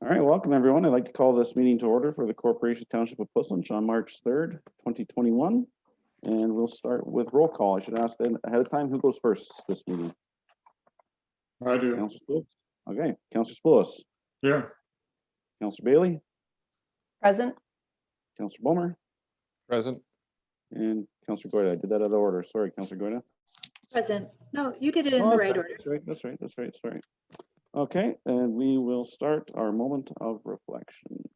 All right, welcome everyone. I'd like to call this meeting to order for the Corporation Township of Puslinch on March 3rd, 2021. And we'll start with roll call. I should ask them ahead of time who goes first this meeting. I do. Councillor Spoulos. Okay, Councillor Spoulos. Here. Councillor Bailey. Present. Councillor Bulmer. Present. And Councillor Goyda. I did that out of order. Sorry, Councillor Goyda. Present. No, you did it in the right order. That's right. Sorry. Okay, and we will start our moment of reflection.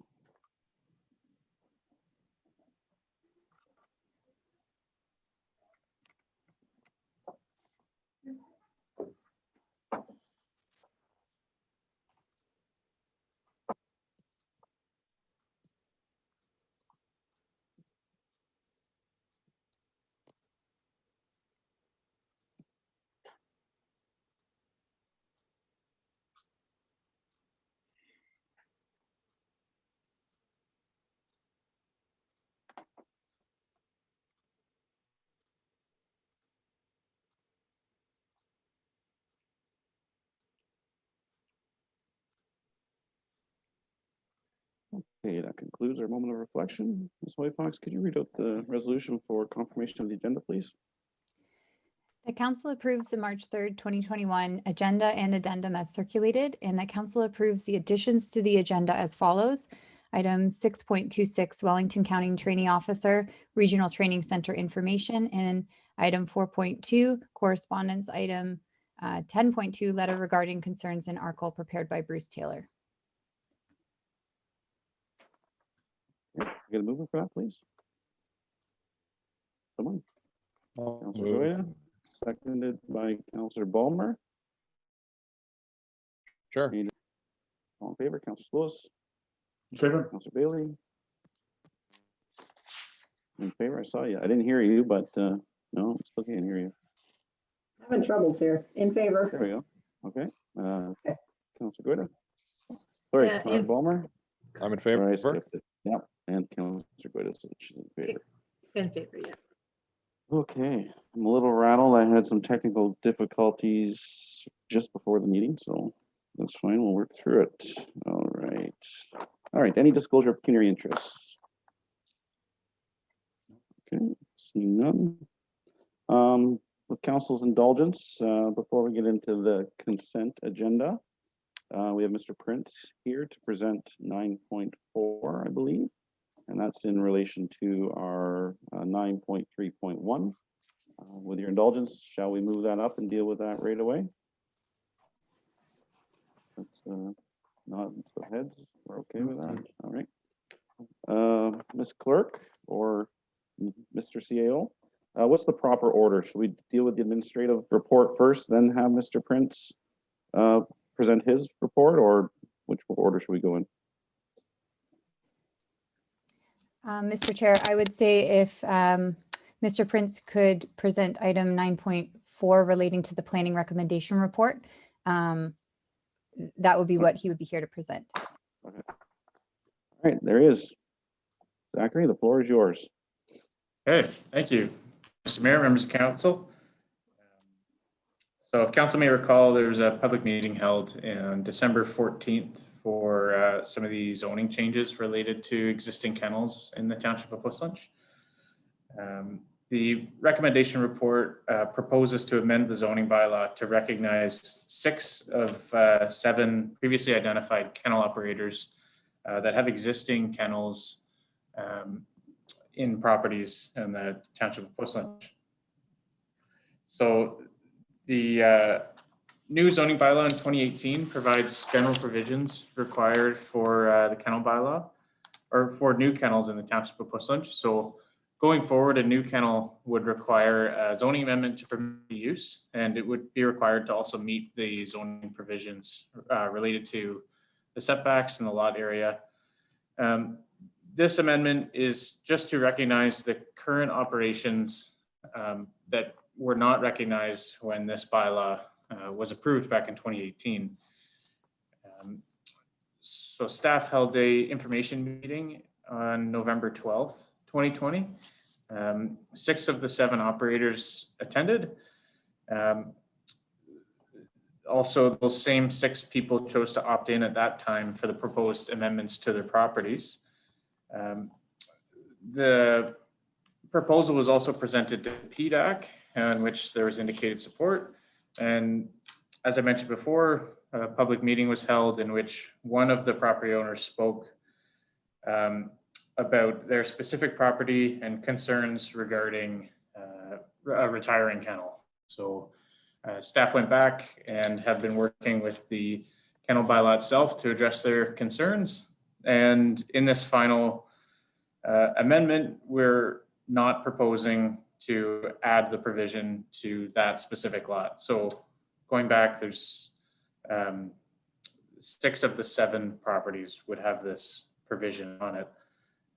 Okay, that concludes our moment of reflection. Ms. Whitefox, could you read out the resolution for confirmation of the agenda, please? The council approves the March 3rd, 2021 agenda and addendum as circulated, and the council approves the additions to the agenda as follows. Item 6.26, Wellington County Training Officer, Regional Training Center information, and item 4.2, correspondence item 10.2, letter regarding concerns in ARCL prepared by Bruce Taylor. Get a mover for that, please. Someone. Councillor Goya, seconded by Councillor Bulmer. Sure. All in favor, Councillor Spoulos. In favor. Councillor Bailey. In favor, I saw you. I didn't hear you, but no, I still can't hear you. Having troubles here. In favor. There we go. Okay. Okay. Councillor Goyda. Sorry, Yeah, Councillor Bulmer. I'm in favor. I skipped it. Yep. And Councillor Goyda said she's in favor. In favor, yeah. Okay, I'm a little rattled. I had some technical difficulties just before the meeting, so that's fine. We'll work through it. All right. Any disclosure of pecuniary interests? Okay, seeing none. With council's indulgence, before we get into the consent agenda, we have Mr. Prince here to present 9.4, I believe. And that's in relation to our 9.3.1. With your indulgence, shall we move that up and deal with that right away? That's not the heads. We're okay with that. All right. Ms. Clerk or Mr. CAO, what's the proper order? Should we deal with the administrative report first, then have Mr. Prince present his report, or which order should we go in? Mr. Chair, I would say if Mr. Prince could present item 9.4 relating to the planning recommendation report, that would be what he would be here to present. Okay. All right, there he is. Zachary, the floor is yours. Okay, thank you, Mr. Mayor, members of council. So if council may recall, there was a public meeting held on December 14th for some of the zoning changes related to existing kennels in the township of Puslinch. The recommendation report proposes to amend the zoning bylaw to recognize 6 of 7 previously identified kennel operators that have existing kennels in properties in the township of Puslinch. So the new zoning bylaw in 2018 provides general provisions required for the kennel bylaw or for new kennels in the township of Puslinch. So going forward, a new kennel would require a zoning amendment to permit the use, and it would be required to also meet the zoning provisions related to the setbacks in the lot area. This amendment is just to recognize the current operations that were not recognized when this bylaw was approved back in 2018. So staff held a information meeting on November 12th, 2020. 6 of the 7 operators attended. also, those same 6 people chose to opt in at that time for the proposed amendments to their properties. The proposal was also presented to PDAC, in which there was indicated support. And as I mentioned before, a public meeting was held in which one of the property owners spoke about their specific property and concerns regarding a retiring kennel. So staff went back and have been working with the kennel bylaw itself to address their concerns. And in this final amendment, we're not proposing to add the provision to that specific lot. So going back, there's 6 of the 7 properties would have this provision on it.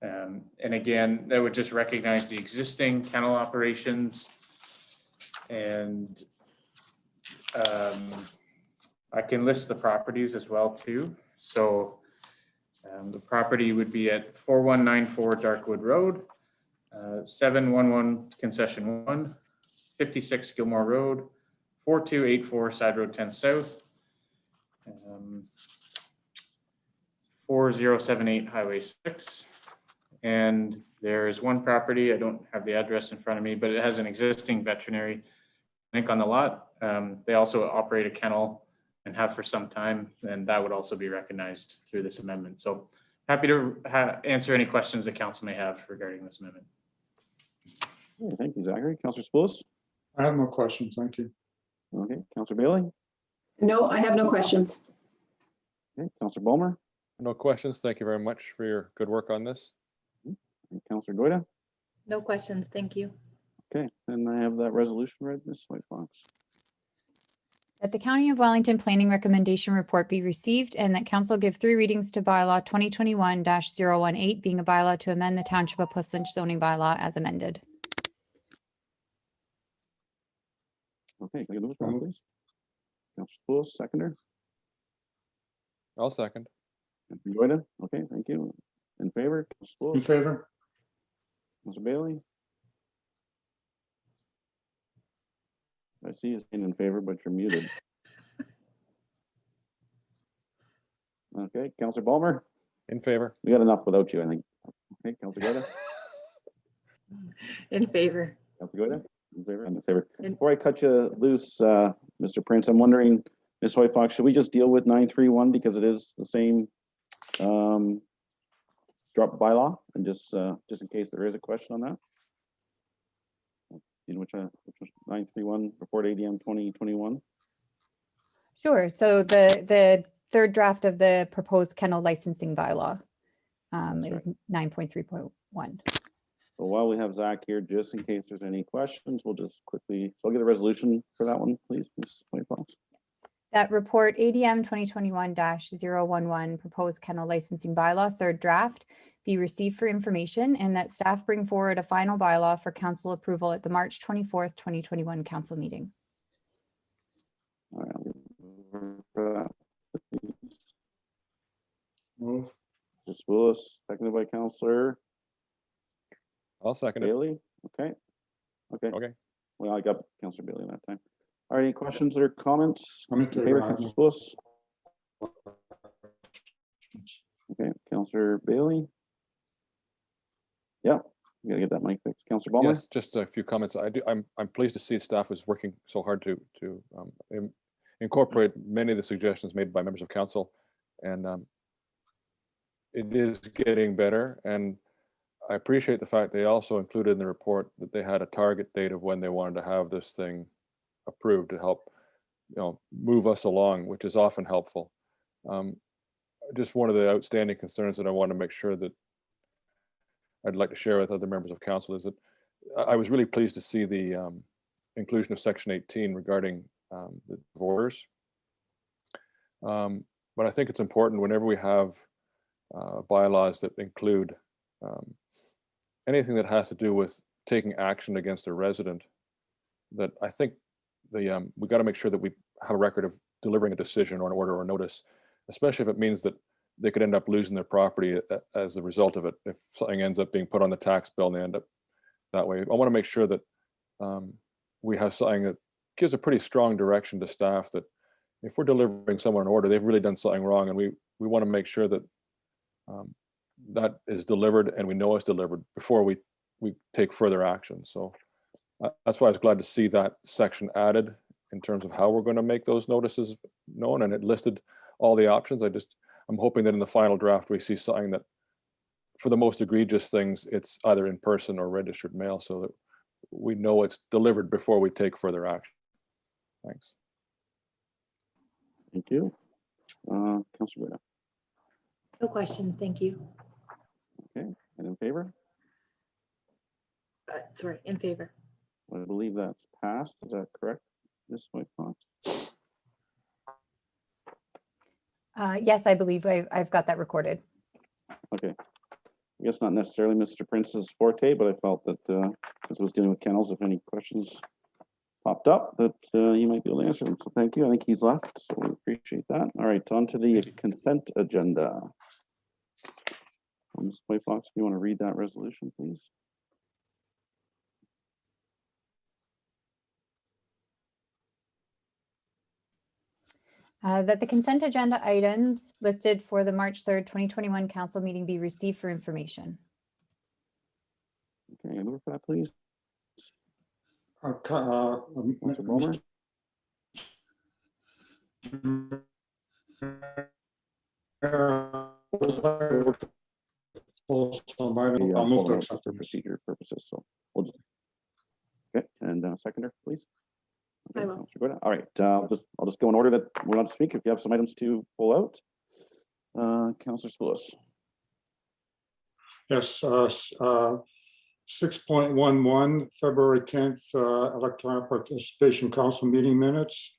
And again, that would just recognize the existing kennel operations. And I can list the properties as well too. So the property would be at 4194 Darkwood Road, 711 Concession 1, 56 Gilmore Road, 4284 Side Road 10 South, 4078 Highway 6. And there is one property, I don't have the address in front of me, but it has an existing veterinary clinic on the lot. They also operate a kennel and have for some time, and that would also be recognized through this amendment. So happy to answer any questions the council may have regarding this amendment. Okay, thank you, Zachary. Councillor Spillis? I have no questions. Thank you. Okay, Councillor Bailey? No, I have no questions. Okay, Councillor Bulmer? No questions. Thank you very much for your good work on this. And Councillor Goida? No questions, thank you. Okay, and I have that resolution read, Ms. White Fox. That the County of Wellington Planning Recommendation Report be received and that council give 3 readings to bylaw 2021-018, being a bylaw to amend the Township of Puslinch zoning bylaw as amended. Okay, can I get those down, please? Councillor Spillis, seconder. I'll second. Councillor Goida? Okay, thank you. In favor? Councillor In Spillis? favor? Councillor Bailey? I see you saying in favor, but you're muted. Okay, Councillor Bulmer? In favor. We got enough without you, I think. Okay, Councillor Goida? In favor. Councillor Goida? In favor? I'm in favor. In- Before I cut you loose, Mr. Prince, I'm wondering, Ms. White Fox, should we just deal with 931 because it is the same drop bylaw, and just in case there is a question on that? You know which was 931 report ADM 2021? Sure. So the 3rd draft of the proposed kennel licensing bylaw is 9.3.1. So while we have Zach here, just in case there's any questions, we'll just quickly, so I'll get a resolution for that one, please, Ms. White Fox. That report ADM 2021-011 proposed kennel licensing bylaw 3rd draft be received for information and that staff bring forward a final bylaw for council approval at the March 24th, 2021 council meeting. All right, I'll get for that, please. Move. Mr. Spillis, seconded by Councillor I'll second it. Bailey. Okay. Okay. Well, I got Councillor Bailey that time. All right, any questions or comments? I'm in In favor. favor, I have Councillor no Spillis? Okay, Councillor Bailey? Yeah, you gotta get that mic fixed. Councillor Bulmer? Yes, just a few comments. I'm pleased to see staff is working so hard to incorporate many of the suggestions made by members of council, and it is getting better. And I appreciate the fact they also included in the report that they had a target date of when they wanted to have this thing approved to help, move us along, which is often helpful. Just one of the outstanding concerns that I want to make sure that I'd like to share with other members of council is that I was really pleased to see the inclusion of section 18 regarding the orders. But I think it's important whenever we have bylaws that include anything that has to do with taking action against a resident, that I think we got to make sure that we have a record of delivering a decision or an order or notice, especially if it means that they could end up losing their property as a result of it. If something ends up being put on the tax bill and they end up that way, I want to make sure that we have something that gives a pretty strong direction to staff that if we're delivering someone an order, they've really done something wrong, and we want to make sure that that is delivered and we know it's delivered before we take further action. So that's why I was glad to see that section added in terms of how we're going to make those notices known, and it listed all the options. I'm hoping that in the final draft we see something that, for the most egregious things, it's either in person or registered mail, so that we know it's delivered before we take further action. Thanks. Thank you. Councilor Guida. No questions, thank you. Okay, and in favor? Sorry, in favor. I believe that's passed. Is that correct, Ms. White Fox? Yes, I believe I've got that recorded. Okay. I guess not necessarily Mr. Prince's forte, but I felt that since I was dealing with kennels, if any questions popped up, that you might be able to answer them. So thank you. I think he's left, so we appreciate that. All right, on to the consent agenda. Ms. White Fox, do you want to read that resolution, please? That the consent agenda items listed for the March 3rd, 2021 council meeting be received for information. Okay, move for that, please. Councilor Bulmer? I'll move to accept for it. procedure purposes. So we'll just. Okay, and seconder, please. Okay, I will. Councilor Guida. All right, I'll just go in order that we're allowed to speak. If you have some items to pull out, Councilor Spoulos. Yes, 6.11, February 10th, electronic participation council meeting minutes.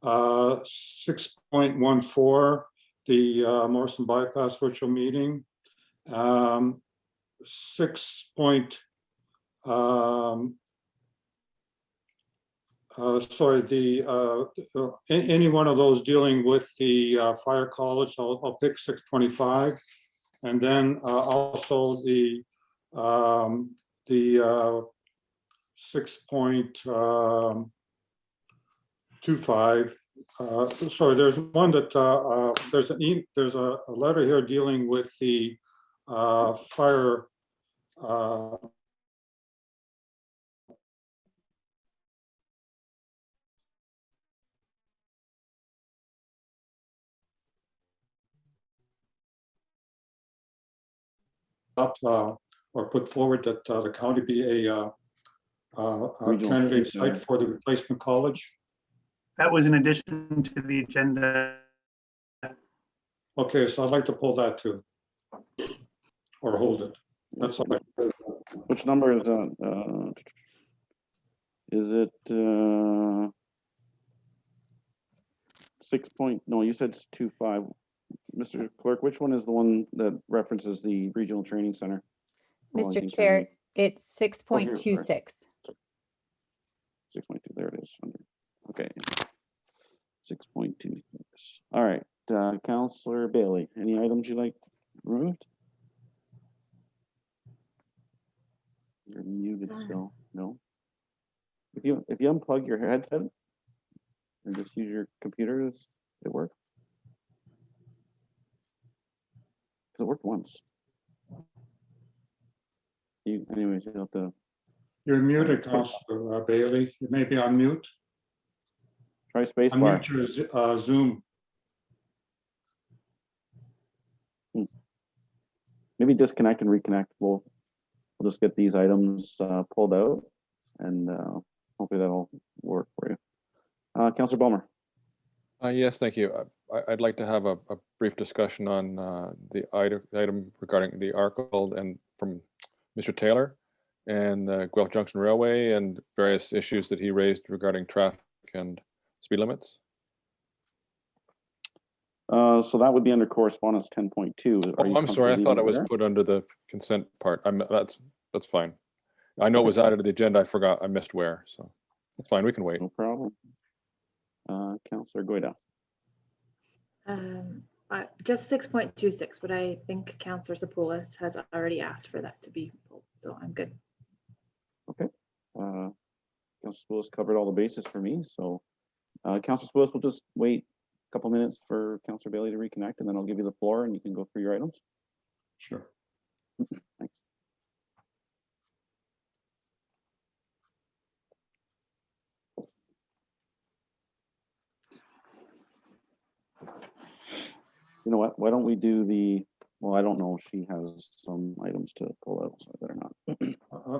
6.14, the Morrison bypass virtual meeting. 6. Any one of those dealing with the fire college, I'll pick 625, and then also the 6.25. Sorry, there's one that there's a letter here dealing with the fire. Or put forward that the county be a candidate site for the replacement college. That was in addition to the agenda. Okay, so I'd like to pull that too. Or hold it. That's all. Which number is that? Is it 6 point? No, you said 25. Mr. Clerk, which one is the one that references the regional training center? Mr. Chair, it's 6.26. 6.2, there it is. Okay. 6.26. All right, Councillor Bailey, any items you like removed? You're muted still. No. If you unplug your headset and just use your computer, does it work? Because it worked once. Anyways, you have to You're muted, Councilor Bailey. You may be on mute. try space bar. Unmute your Zoom. Maybe disconnect and reconnect. We'll just get these items pulled out, and hopefully that'll work for you. Councilor Bulmer. Yes, thank you. I'd like to have a brief discussion on the item regarding the article and from Mr. Taylor and Guelph Junction Railway and various issues that he raised regarding traffic and speed limits. So that would be under correspondence 10.2. Oh, I'm sorry. I thought it was put under the consent part. That's fine. I know it was added to the agenda. I forgot. I missed where. So that's fine. We can wait. No problem. Councillor Guida. Just 6.26, but I think Councillor Sapoulis has already asked for that to be pulled, so I'm good. Okay. Councillor Spoulos covered all the bases for me, so Councillor Spoulos will just wait couple minutes for Councillor Bailey to reconnect, and then I'll give you the floor and you can go through your items. Sure. Thanks. You know what? Why don't we do the, well, I don't know if she has some items to pull out, so I better not.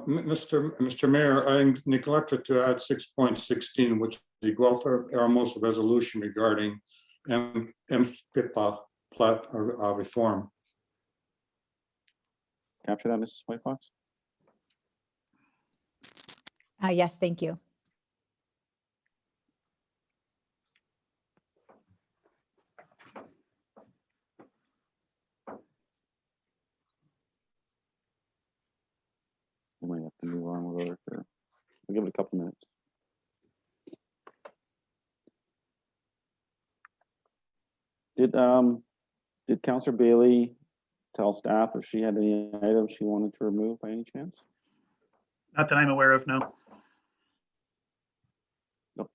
Mr. Mayor, I neglected to add 6.16, which is the Guelph Hermosa resolution regarding MPIPA plat reform. Capture that, Mrs. White Fox? Yes, thank you. I might have to move on with her for, I'll give it a couple minutes. Did Councillor Bailey tell staff if she had any items she wanted to remove by any chance? Not that I'm aware of, no. Nope.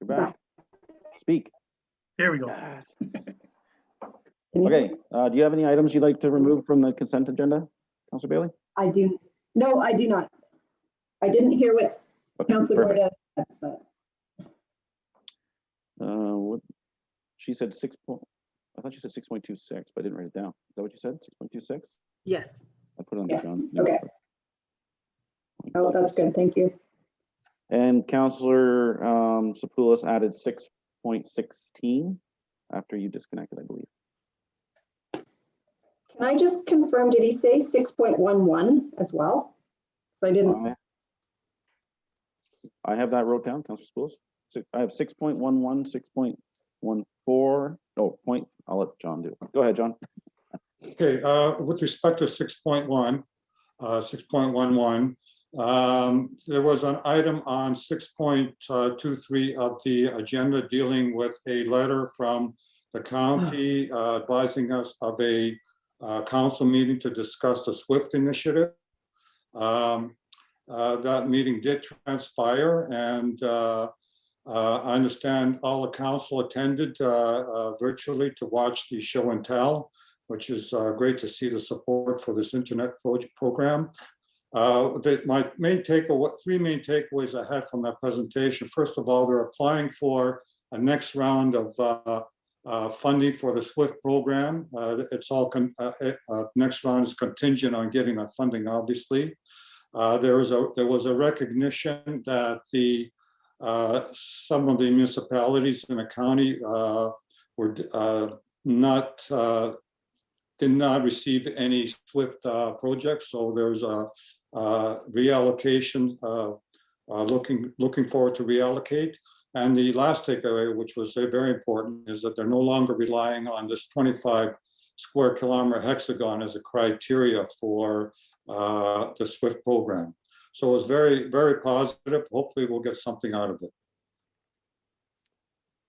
You're back. Speak. There we go. Yes. Okay, do you have any items you'd like to remove from the consent agenda, Councillor Bailey? I do. No, I do not. I didn't hear what Okay, Councillor perfect. Gorda said, but What, she said I thought she said 6.26, but I didn't write it down. Is that what you said, 6.26? Yes. I put it on the Yeah, John. okay. Oh, that's good. Thank you. And Councillor Sapoulis added 6.16 after you disconnected, I believe. Can I just confirm, did he say 6.11 as well? So I didn't. I have that wrote down, Councillor Sapoulis. I have 6.11, 6.14. Oh, point. I'll let John do it. Go ahead, John. Okay, with respect to 6.1, 6.11, there was an item on 6.23 of the agenda dealing with a letter from the county advising us of a council meeting to discuss the SWIFT initiative. That meeting did transpire, and I understand all the council attended virtually to watch the show and tell, which is great to see the support for this internet program. My main takeaway, three main takeaways I had from that presentation. First of all, they're applying for a next round of funding for the SWIFT program. It's all next round is contingent on getting that funding, obviously. There was a recognition that some of the municipalities in the county did not receive any SWIFT projects, so there's a reallocation. Looking forward to reallocate. And the last takeaway, which was very important, is that they're no longer relying on this 25 square kilometer hexagon as a criteria for the SWIFT program. So it was very, very positive. Hopefully we'll get something out of it.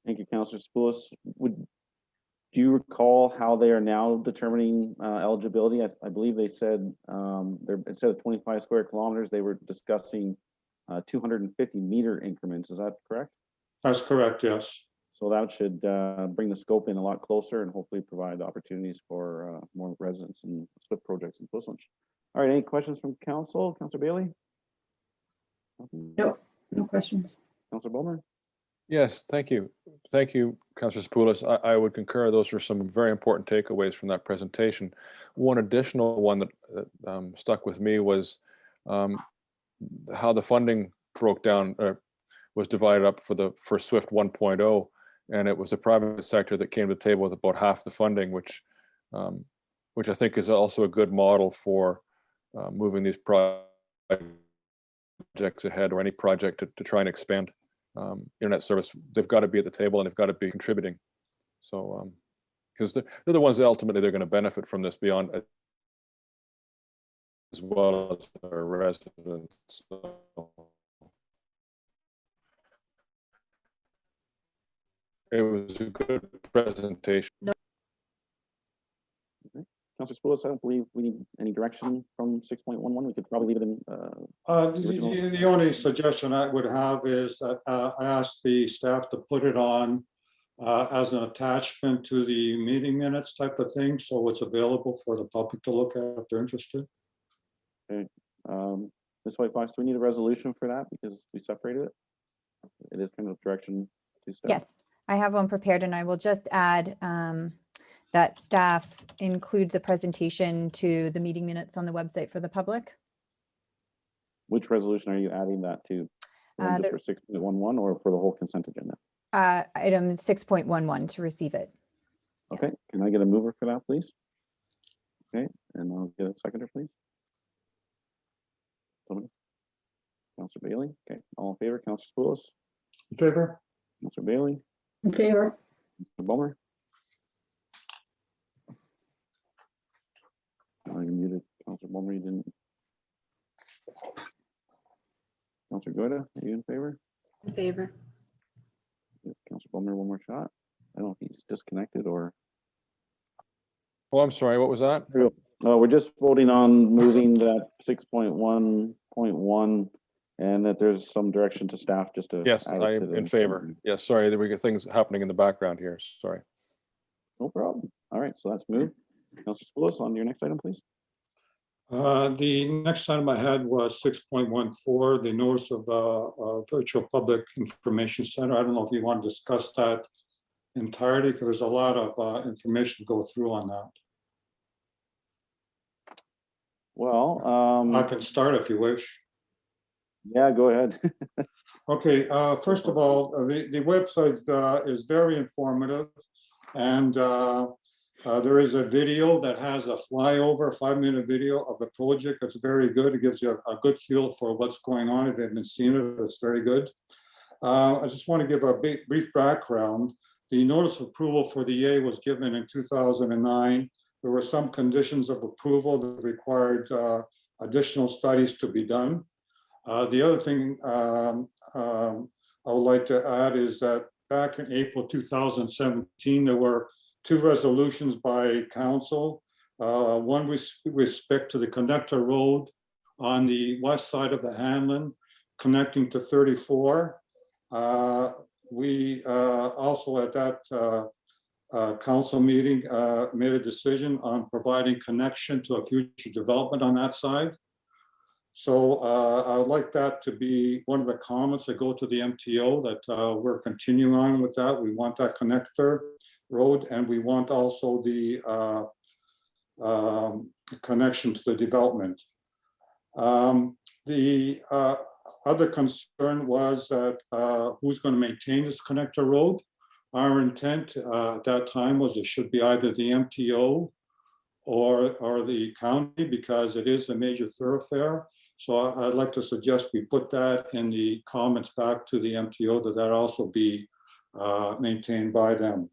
Thank you, Councillor Sapoulis. Do you recall how they are now determining eligibility? I believe they said instead of 25 square kilometers, they were discussing 250 meter increments. Is that correct? That's correct, yes. So that should bring the scope in a lot closer and hopefully provide opportunities for more residents and SWIFT projects in Puslinch. All right, any questions from council? Councillor Bailey? No, no questions. Councillor Bowman? Yes, thank you. Thank you, Councillor Sapoulis. I would concur. Those were some very important takeaways from that presentation. One additional one that stuck with me was how the funding broke down, was divided up for SWIFT 1.0, and it was the private sector that came to the table with about half the funding, which I think is also a good model for moving these projects ahead, or any project to try and expand internet service. They've got to be at the table and they've got to be contributing. So, because they're the ones that ultimately they're going to benefit from this beyond, as well as our residents. So, it was a good presentation. Councilor Spoulos, I don't believe we need any direction from 6.11. We could probably leave it in. The only suggestion I would have is that I ask the staff to put it on as an attachment to the meeting minutes type of thing, so it's available for the public to look at if they're interested. Ms. White Fox, do we need a resolution for that because we separated it? It is kind of direction to staff. Yes, I have one prepared, and I will just add that staff include the presentation to the meeting minutes on the website for the public. Which resolution are you adding that to? The one just for 6.11 or for the whole consent agenda? Item 6.11 to receive it. Okay, can I get a mover for that, please? Okay, and I'll get a seconder, please. Somebody? Councilor Bailey. Okay, all in favor? Councilor Spoulos? In favor? Councilor Bailey? In favor. Councilor Bowmer? Oh, you're muted. Councilor Bowmer, you didn't. Councilor Goida, are you in favor? In favor. Give Councilor Bowmer one more shot. I don't know if he's disconnected or. Oh, I'm sorry, what was that? We're just voting on moving that 6.1.1 and that there's some direction to staff just to. Yes, add it I to am the- in favor. Yes, sorry, there were things happening in the background here, sorry. No problem. All right, so that's moved. Councilor Spoulos, on to your next item, please. The next item I had was 6.14, the notice of virtual public information center. I don't know if you want to discuss that entirely, because there's a lot of information to go through on that. Well, I can start if you wish. yeah, go ahead. Okay, first of all, the website is very informative, and there is a video that has a flyover, 5-minute video of the project. It's very good. It gives you a good feel for what's going on. If you haven't seen it, it's very good. I just want to give a brief background. The notice of approval for the EA was given in 2009. There were some conditions of approval that required additional studies to be done. The other thing I would like to add is that back in April 2017, there were 2 resolutions by council. One with respect to the connector road on the west side of the Hanlon, connecting to 34. We also at that council meeting made a decision on providing connection to a future development on that side. So I would like that to be one of the comments that go to the MTO, that we're continuing on with that. We want that connector road, and we want also the connection to the development. The other concern was that who's going to maintain this connector road? Our intent at that time was it should be either the MTO or the county, because it is a major thoroughfare. So I'd like to suggest we put that in the comments back to the MTO, that also be maintained by them.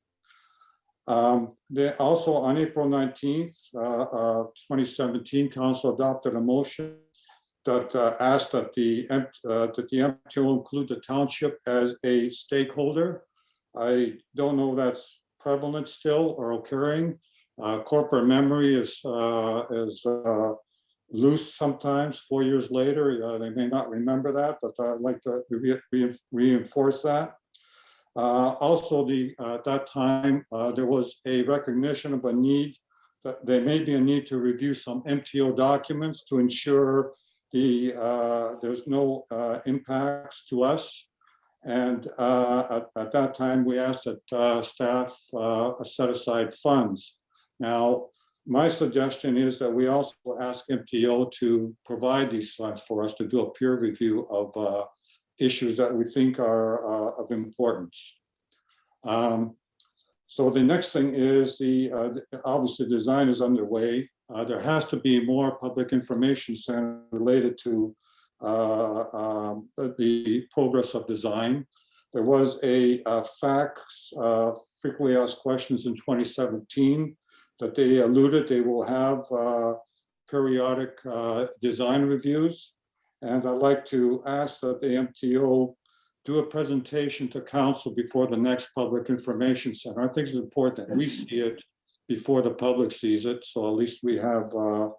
Also on April 19th, 2017, council adopted a motion that asked that the MTO include the township as a stakeholder. I don't know if that's prevalent still or occurring. Corporate memory is loose sometimes. 4 years later, they may not remember that, but I'd like to reinforce that. Also, at that time, there was a recognition of a need, that there may be a need to review some MTO documents to ensure there's no impacts to us. And at that time, we asked that staff set aside funds. Now, my suggestion is that we also ask MTO to provide these funds for us to do a peer review of issues that we think are of importance. So the next thing is obviously design is underway. There has to be more public information center related to the progress of design. There was a fax, frequently asked questions in 2017 that they alluded they will have periodic design reviews. And I'd like to ask that the MTO do a presentation to council before the next public information center. I think it's important that we see it before the public sees it. So at least we have a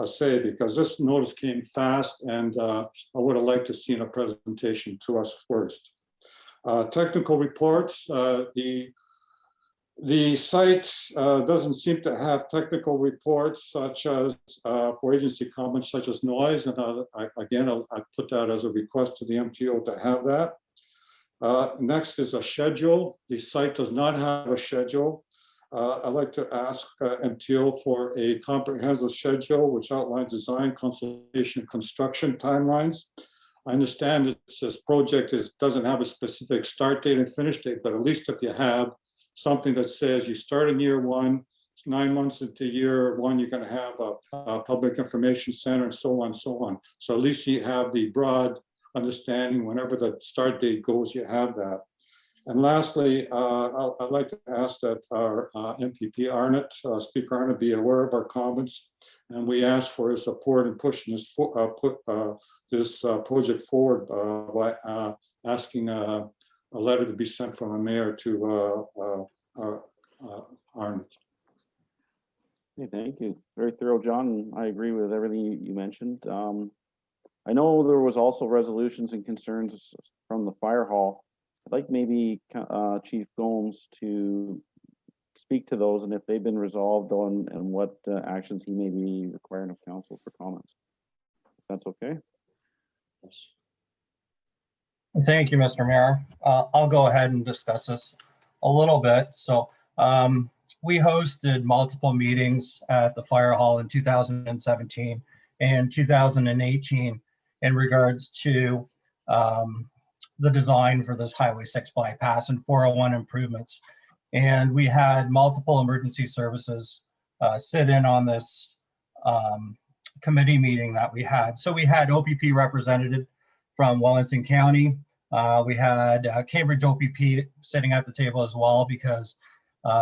say, because this notice came fast, and I would have liked to seen a presentation to us first. Technical reports, the site doesn't seem to have technical reports such as for agency comments such as noise, and I put that as a request to the MTO to have that. Next is a schedule. The site does not have a schedule. I'd like to ask MTO for a comprehensive schedule which outlines design, consultation, construction timelines. I understand that this project doesn't have a specific start date and finish date, but at least if you have something that says you start in year one, 9 months into year one, you're going to have a public information center and so on and so on. So at least you have the broad understanding. Whenever the start date goes, you have that. And lastly, I'd like to ask that our MPP Arnott, Speaker Arnott, be aware of our comments, and we ask for his support in pushing this project forward by asking a letter to be sent from the mayor to Arnott. Okay, thank you. Very thorough, John. I agree with everything you mentioned. I know there was also resolutions and concerns from the fire hall. I'd like maybe Chief Gomes to speak to those, and if they've been resolved on, and what actions he may be requiring of council for comments. If that's okay. Yes. Thank you, Mr. Mayor. I'll go ahead and discuss this a little bit. So we hosted multiple meetings at the fire hall in 2017 and 2018 in regards to the design for this Highway 6 bypass and 401 improvements. And we had multiple emergency services sit in on this committee meeting that we had. So we had OPP represented from Wellington County. We had Cambridge OPP sitting at the table as well, because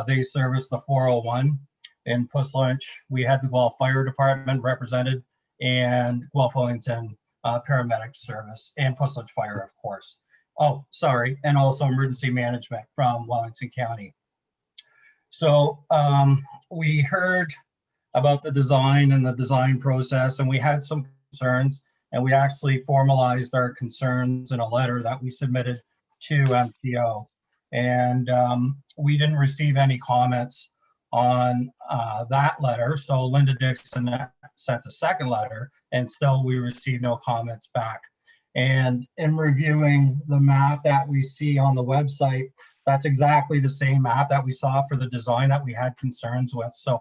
they service the 401 in Puslinch. We had the Guelph Fire Department represented, and Guelph Wellington Paramedic Service, and Puslinch Fire, of course. Oh, sorry, and also Emergency Management from Wellington County. So we heard about the design and the design process, and we had some concerns, and we actually formalized our concerns in a letter that we submitted to MTO. And we didn't receive any comments on that letter. So Linda Dixon sent a second letter, and still we received no comments back. And in reviewing the map that we see on the website, that's exactly the same map that we saw for the design that we had concerns with. So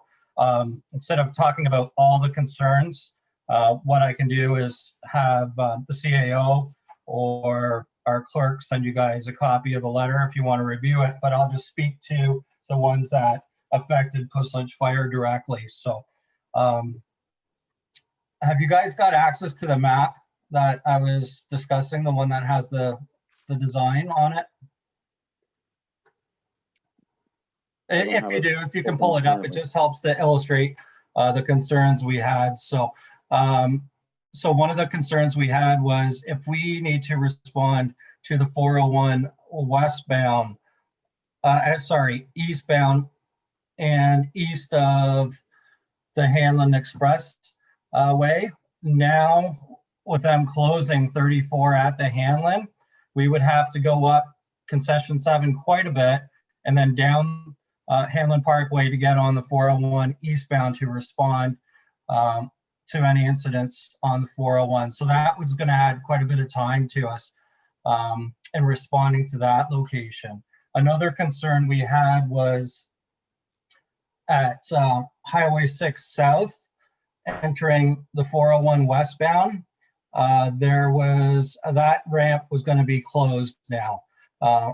instead of talking about all the concerns, what I can do is have the CAO or our clerk send you guys a copy of the letter if you want to review it, but I'll just speak to the ones that affected Puslinch Fire directly. So have you guys got access to the map that I was discussing, the one that has the design on it? If you do, if you can pull it up, it just helps to illustrate the concerns we had. So so one of the concerns we had was if we need to respond to the 401 westbound, eastbound and east of the Hanlon Express way. Now, with them closing 34 at the Hanlon, we would have to go up concession 7 quite a bit and then down Hanlon Parkway to get on the 401 eastbound to respond to any incidents on the 401. So that was going to add quite a bit of time to us in responding to that location. Another concern we had was at Highway 6 South, entering the 401 westbound. There was, that ramp was going to be closed now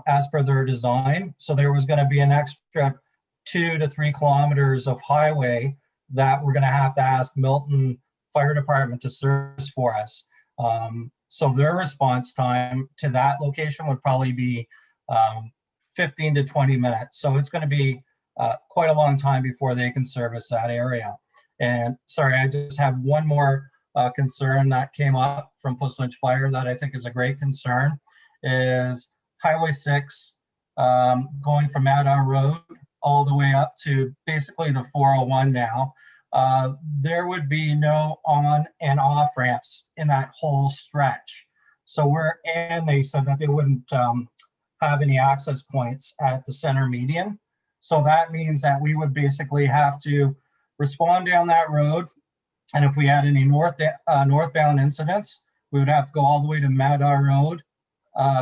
as per their design. So there was going to be an extra 2 to 3 kilometers of highway that we're going to have to ask Milton Fire Department to service for us. So their response time to that location would probably be 15 to 20 minutes. So it's going to be quite a long time before they can service that area. And sorry, I just have one more concern that came up from Puslinch Fire that I think is a great concern, is Highway 6 going from Maddow Road all the way up to basically the 401 now, there would be no on and off ramps in that whole stretch. So and they said that they wouldn't have any access points at the center median. So that means that we would basically have to respond down that road. And if we had any northbound incidents, we would have to go all the way to Madar Road,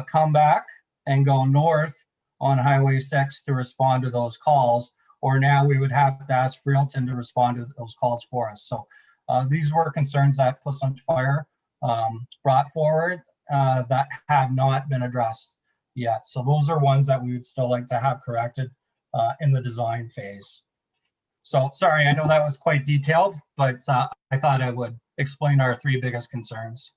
come back and go north on Highway 6 to respond to those calls. Or now we would have to ask Freelton to respond to those calls for us. So these were concerns that Pussonch Fire brought forward that have not been addressed yet. So those are ones that we would still like to have corrected in the design phase. So sorry, I know that was quite detailed, but I thought I would explain our three biggest concerns.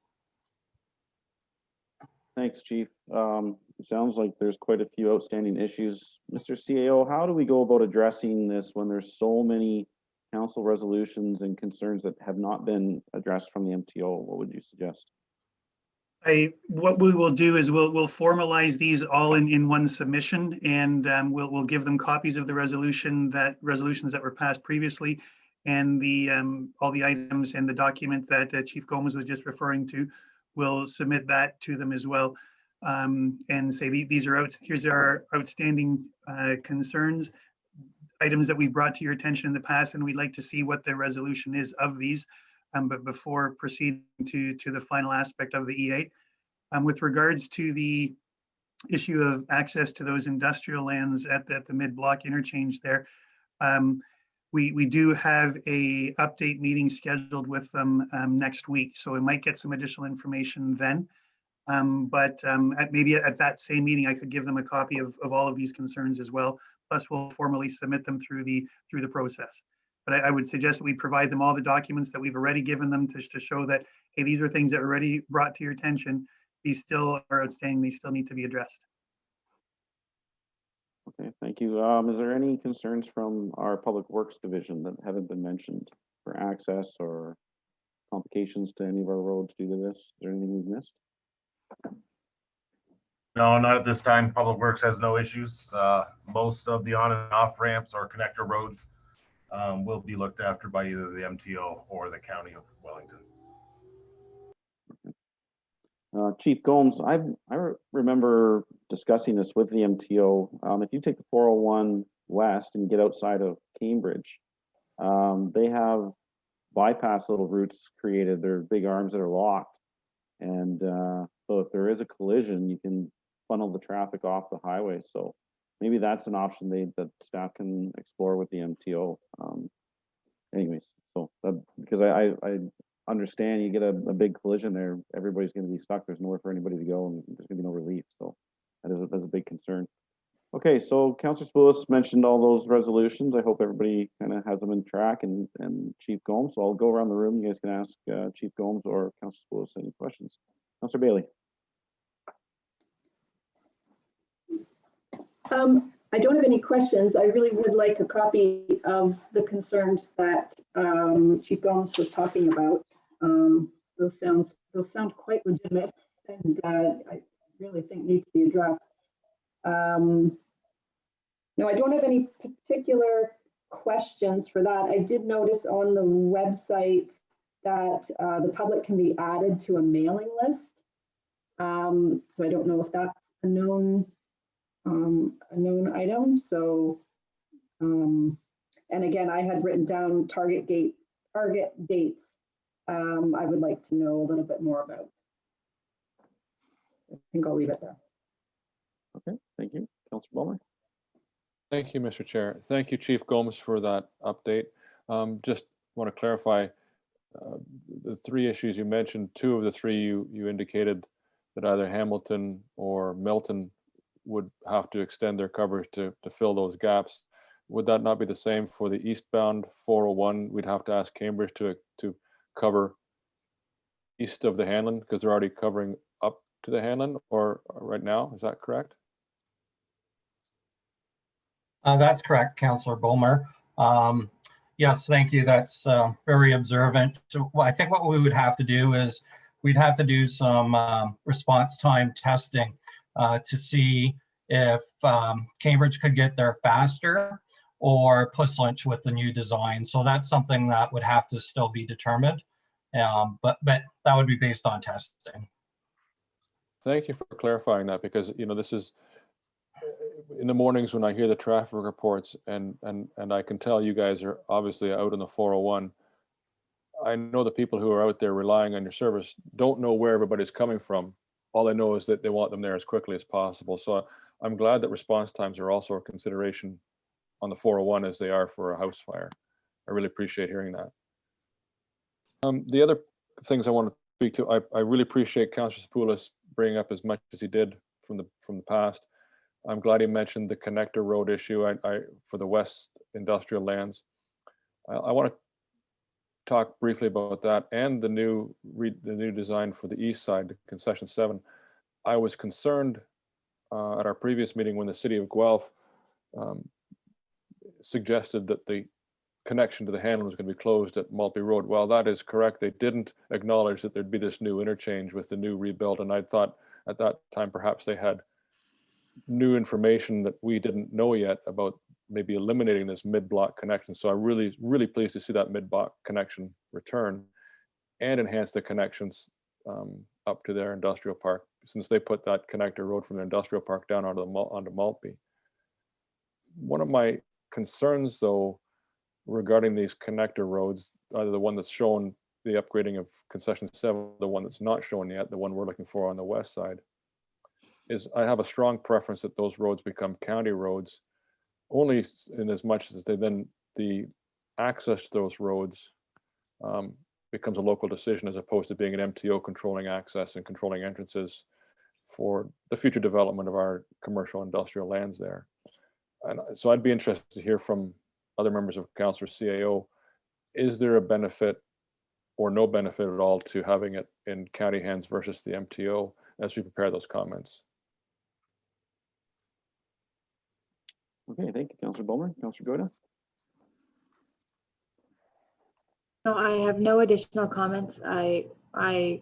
Thanks, Chief. It sounds like there's quite a few outstanding issues. Mr. CAO, how do we go about addressing this when there's so many council resolutions and concerns that have not been addressed from the MTO? What would you suggest? What we will do is we'll formalize these all in one submission, and we'll give them copies of the resolutions that were passed previously, and the all the items and the document that Chief Gomez was just referring to. We'll submit that to them as well, and say these are here's our outstanding concerns, items that we brought to your attention in the past, and we'd like to see what the resolution is of these. But before proceeding to the final aspect of the E8, with regards to the issue of access to those industrial lands at the mid-block interchange there, we do have a update meeting scheduled with them next week, so we might get some additional information then. Maybe at that same meeting, I could give them a copy of all of these concerns as well. Plus, we'll formally submit them through the process. But I would suggest that we provide them all the documents that we've already given them to show that, hey, these are things that were already brought to your attention. These still are outstanding. These still need to be addressed. Okay, thank you. Is there any concerns from our Public Works Division that haven't been mentioned for access or complications to any of our roads due to this? Is there anything we've missed? No, not at this time. Public Works has no issues. Most of the on and off ramps or connector roads will be looked after by either the MTO or the County of Wellington. Chief Gomes, I remember discussing this with the MTO. If you take the 401 west and get outside of Cambridge, they have bypass little routes created. They're big arms that are locked. And so if there is a collision, you can funnel the traffic off the highway. So maybe that's an option that staff can explore with the MTO. Anyways, so because I understand you get a big collision there, everybody's going to be stuck. There's nowhere for anybody to go, and there's going to be no relief. So that's a big concern. Okay, so Councillor Spoulis mentioned all those resolutions. I hope everybody kind of has them in track, and Chief Gomes. So I'll go around the room. You guys can ask Chief Gomes or Councillor Spoulis any questions. Councillor Bailey. I don't have any questions. I really would like a copy of the concerns that Chief Gomes was talking about. Those sound quite legitimate, and I really think need to be addressed. No, I don't have any particular questions for that. I did notice on the website that the public can be added to a mailing list. So I don't know if that's a known item. So, and again, I had written down target dates. I would like to know a little bit more about. I think I'll leave it there. Okay, thank you. Councillor Bowman. Thank you, Mr. Chair. Thank you, Chief Gomes, for that update. Just want to clarify the three issues you mentioned. Two of the three you indicated that either Hamilton or Milton would have to extend their coverage to fill those gaps. Would that not be the same for the eastbound 401? We'd have to ask Cambridge to cover east of the Hanlon because they're already covering up to the Hanlon, or right now, is that correct? That's correct, Councillor Bulmer. Yes, thank you. That's very observant. So, I think what we would have to do is we'd have to do some response time testing to see if Cambridge could get there faster, or Puslinch with the new design. So that's something that would have to still be determined. But that would be based on testing. Thank you for clarifying that, because this is in the mornings when I hear the traffic reports, and I can tell you guys are obviously out in the 401. I know the people who are out there relying on your service don't know where everybody's coming from. All they know is that they want them there as quickly as possible. So I'm glad that response times are also a consideration on the 401 as they are for a house fire. I really appreciate hearing that. The other things I want to speak to, I really appreciate Councillor Sapoulis bringing up as much as he did from the past. I'm glad he mentioned the connector road issue for the West Industrial Lands. I want to talk briefly about that and the new design for the east side, concession 7. I was concerned at our previous meeting when the city of Guelph suggested that the connection to the Hanlon was going to be closed at Maltby Road. Well, that is correct. They didn't acknowledge that there'd be this new interchange with the new rebuild, and I thought at that time perhaps they had new information that we didn't know yet about maybe eliminating this mid-block connection. So I'm really pleased to see that mid-block connection return and enhance the connections up to their industrial park, since they put that connector road from the industrial park down onto Maltby. One of my concerns, though, regarding these connector roads, either the one that's shown, the upgrading of concession 7, the one that's not shown yet, the one we're looking for on the west side, is I have a strong preference that those roads become county roads, only in as much as the access to those roads becomes a local decision, as opposed to being an MTO controlling access and controlling entrances for the future development of our commercial industrial lands there. And so I'd be interested to hear from other members of council or CAO, is there a benefit or no benefit at all to having it in county hands versus the MTO as we prepare those comments? Okay, thank you, Councillor Bulmer. Councillor Goda? No, I have no additional comments. Councillor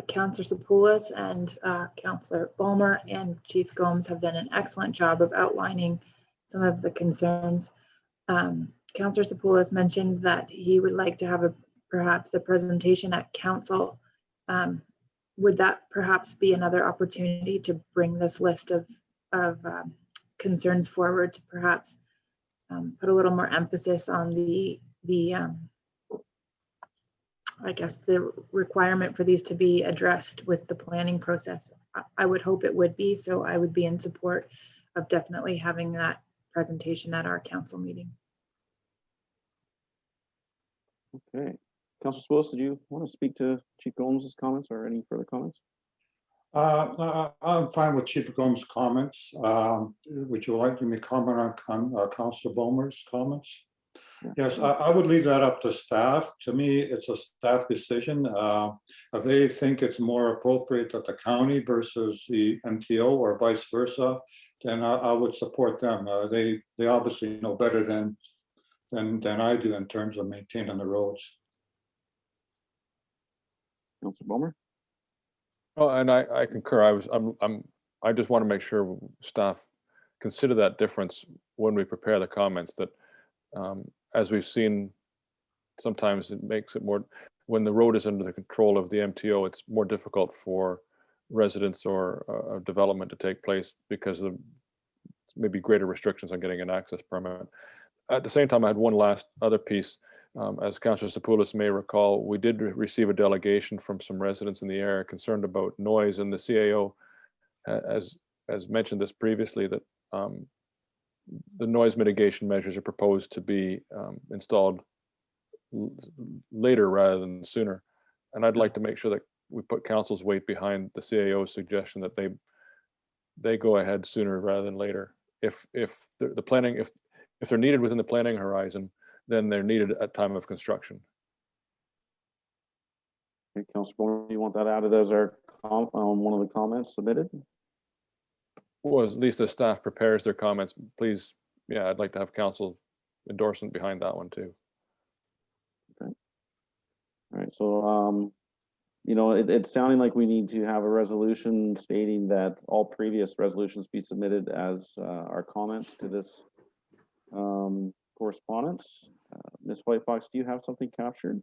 Sapoulis and Councillor Bulmer and Chief Gomes have done an excellent job of outlining some of the concerns. Councillor Sapoulis mentioned that he would like to have perhaps a presentation at council. Would that perhaps be another opportunity to bring this list of concerns forward, to perhaps put a little more emphasis on I guess the requirement for these to be addressed with the planning process? I would hope it would be, so I would be in support of definitely having that presentation at our council meeting. Okay. Councillor Sapoulis, did you want to speak to Chief Gomes' comments or any further comments? I'm fine with Chief Gomes' comments. Would you like me to comment on Councillor Bulmer's comments? Yes, I would leave that up to staff. To me, it's a staff decision. If they think it's more appropriate at the county versus the MTO or vice versa, then I would support them. They obviously know better than I do in terms of maintaining the roads. Councillor Bulmer? Well, and I concur. I just want to make sure staff consider that difference when we prepare the comments, that as we've seen, sometimes it makes it more, when the road is under the control of the MTO, it's more difficult for residents or development to take place because of maybe greater restrictions on getting an access permit. At the same time, I had one last other piece. As Councillor Sapoulis may recall, we did receive a delegation from some residents in the area concerned about noise, and the CAO has mentioned this previously, that the noise mitigation measures are proposed to be installed later rather than sooner. And I'd like to make sure that we put council's weight behind the CAO's suggestion that they go ahead sooner rather than later. If the planning, if they're needed within the planning horizon, then they're needed at time of construction. Okay, Councillor Bulmer, you want that added as one of the comments submitted? Well, at least as staff prepares their comments, please, yeah, I'd like to have council endorsement behind that one too. Okay. All right, so it's sounding like we need to have a resolution stating that all previous resolutions be submitted as our comments to this Correspondence. Ms. White Fox, do you have something captured?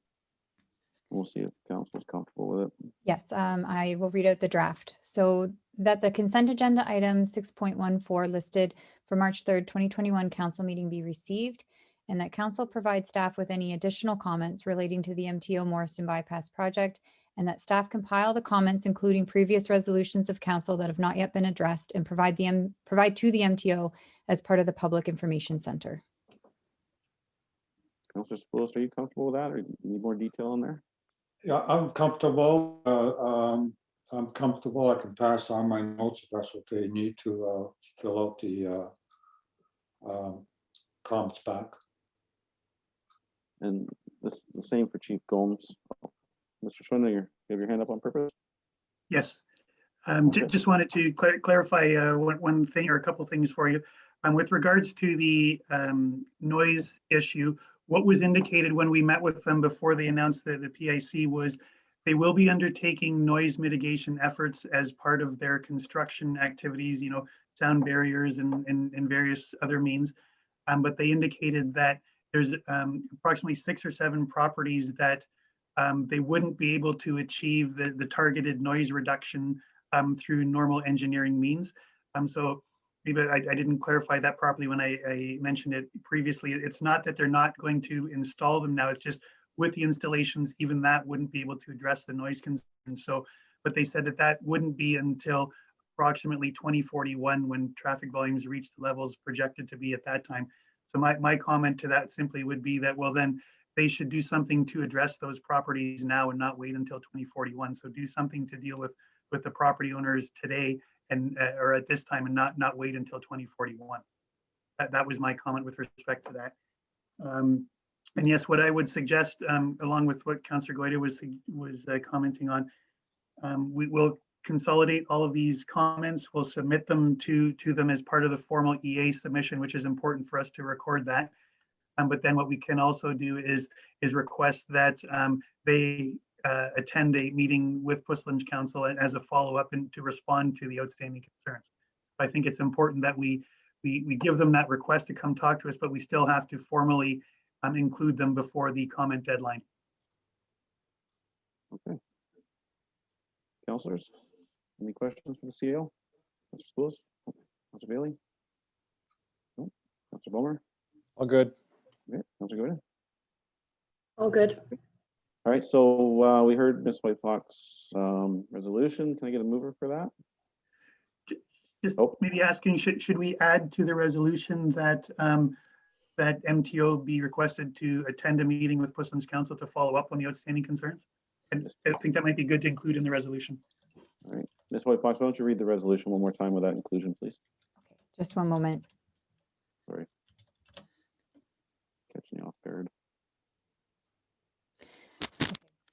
We'll see if council is comfortable with it. Yes, I will read out the draft. So that the consent agenda item 6.14 listed for March 3rd, 2021 council meeting be received, and that council provide staff with any additional comments relating to the MTO Morriston Bypass project, and that staff compile the comments, including previous resolutions of council that have not yet been addressed, and provide to the MTO as part of the Public Information Center. Councilor Spillis, are you comfortable with that, or you need more detail in there? Yeah, I'm comfortable. I'm comfortable. I can pass on my notes if that's what they need to fill out the comments back. And this the same for Chief Gomes. Mr. Schwindler, you have your hand up on purpose? Yes. Okay. Just wanted to clarify one thing or a couple things for you. With regards to the noise issue, what was indicated when we met with them before they announced the PIC was they will be undertaking noise mitigation efforts as part of their construction activities, you know, sound barriers and various other means. But they indicated that there's approximately 6 or 7 properties that they wouldn't be able to achieve the targeted noise reduction through normal engineering means. So maybe I didn't clarify that properly when I mentioned it previously. It's not that they're not going to install them now, it's just with the installations, even that wouldn't be able to address the noise concerns. So, but they said that that wouldn't be until approximately 2041 when traffic volumes reach the levels projected to be at that time. So my comment to that simply would be that, well, then they should do something to address those properties now and not wait until 2041. So do something to deal with the property owners today and or at this time, and not wait until 2041. That was my comment with respect to that. And yes, what I would suggest, along with what Councillor Goida was commenting on, we will consolidate all of these comments. We'll submit them to them as part of the formal EA submission, which is important for us to record that. But then what we can also do is request that they attend a meeting with Puslinch Council as a follow-up and to respond to the outstanding concerns. I think it's important that we give them that request to come talk to us, but we still have to formally include them before the comment deadline. Okay. Councilors, any questions for the CEO? Mr. Spillis? Councilor Bailey? No? Councilor Bomer? All good. Okay. Councilor Goida? All good. All right, so we heard Ms. White Fox resolution. Can I get a mover for that? Just maybe asking, should we add to the resolution that that MTO be requested to attend a meeting with Puslinch Council to follow up on the outstanding concerns? And I think that might be good to include in the resolution. All right, Ms. White Fox, why don't you read the resolution one more time with that inclusion, please? Okay, just one moment. Sorry. Catching you off guard.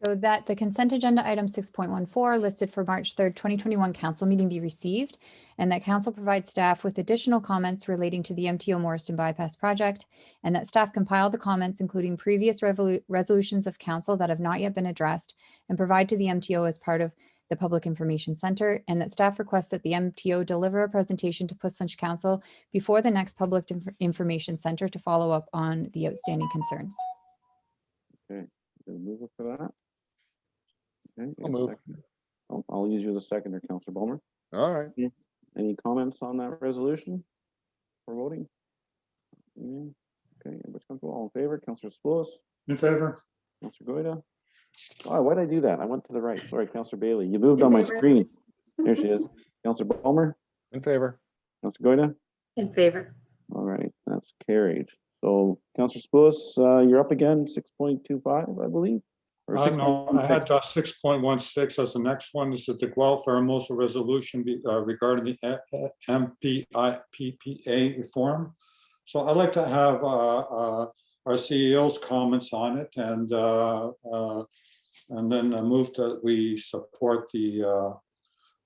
So that the consent agenda item 6.14 listed for March 3rd, 2021 council meeting be received, and that council provide staff with additional comments relating to the MTO Morriston Bypass project, and that staff compile the comments, including previous resolutions of council that have not yet been addressed, and provide to the MTO as part of the Public Information Center, and that staff requests that the MTO deliver a presentation to Puslinch Council before the next Public Information Center to follow up on the outstanding concerns. Okay, get a mover for that. Okay, I'll move. I'll use you as a seconder, Councilor Bomer. All right. Any comments on that resolution for voting? Okay, everybody's comfortable. All in favor? Councilor Spillis? In favor? Councilor Goida? Oh, why did I do that? I went to the right. Sorry, Councilor Bailey. You moved on my screen. There she is. Councilor Bomer? In favor. Councilor Goida? In favor. All right, that's carried. So, Councilor Spillis, you're up again, 6.25, I believe. Or No, I had 6.16. 6.16 as the next one. This is the Guelph Hermosa resolution regarding the MPIPPA reform. So I'd like to have our CEO's comments on it, and then move that we support the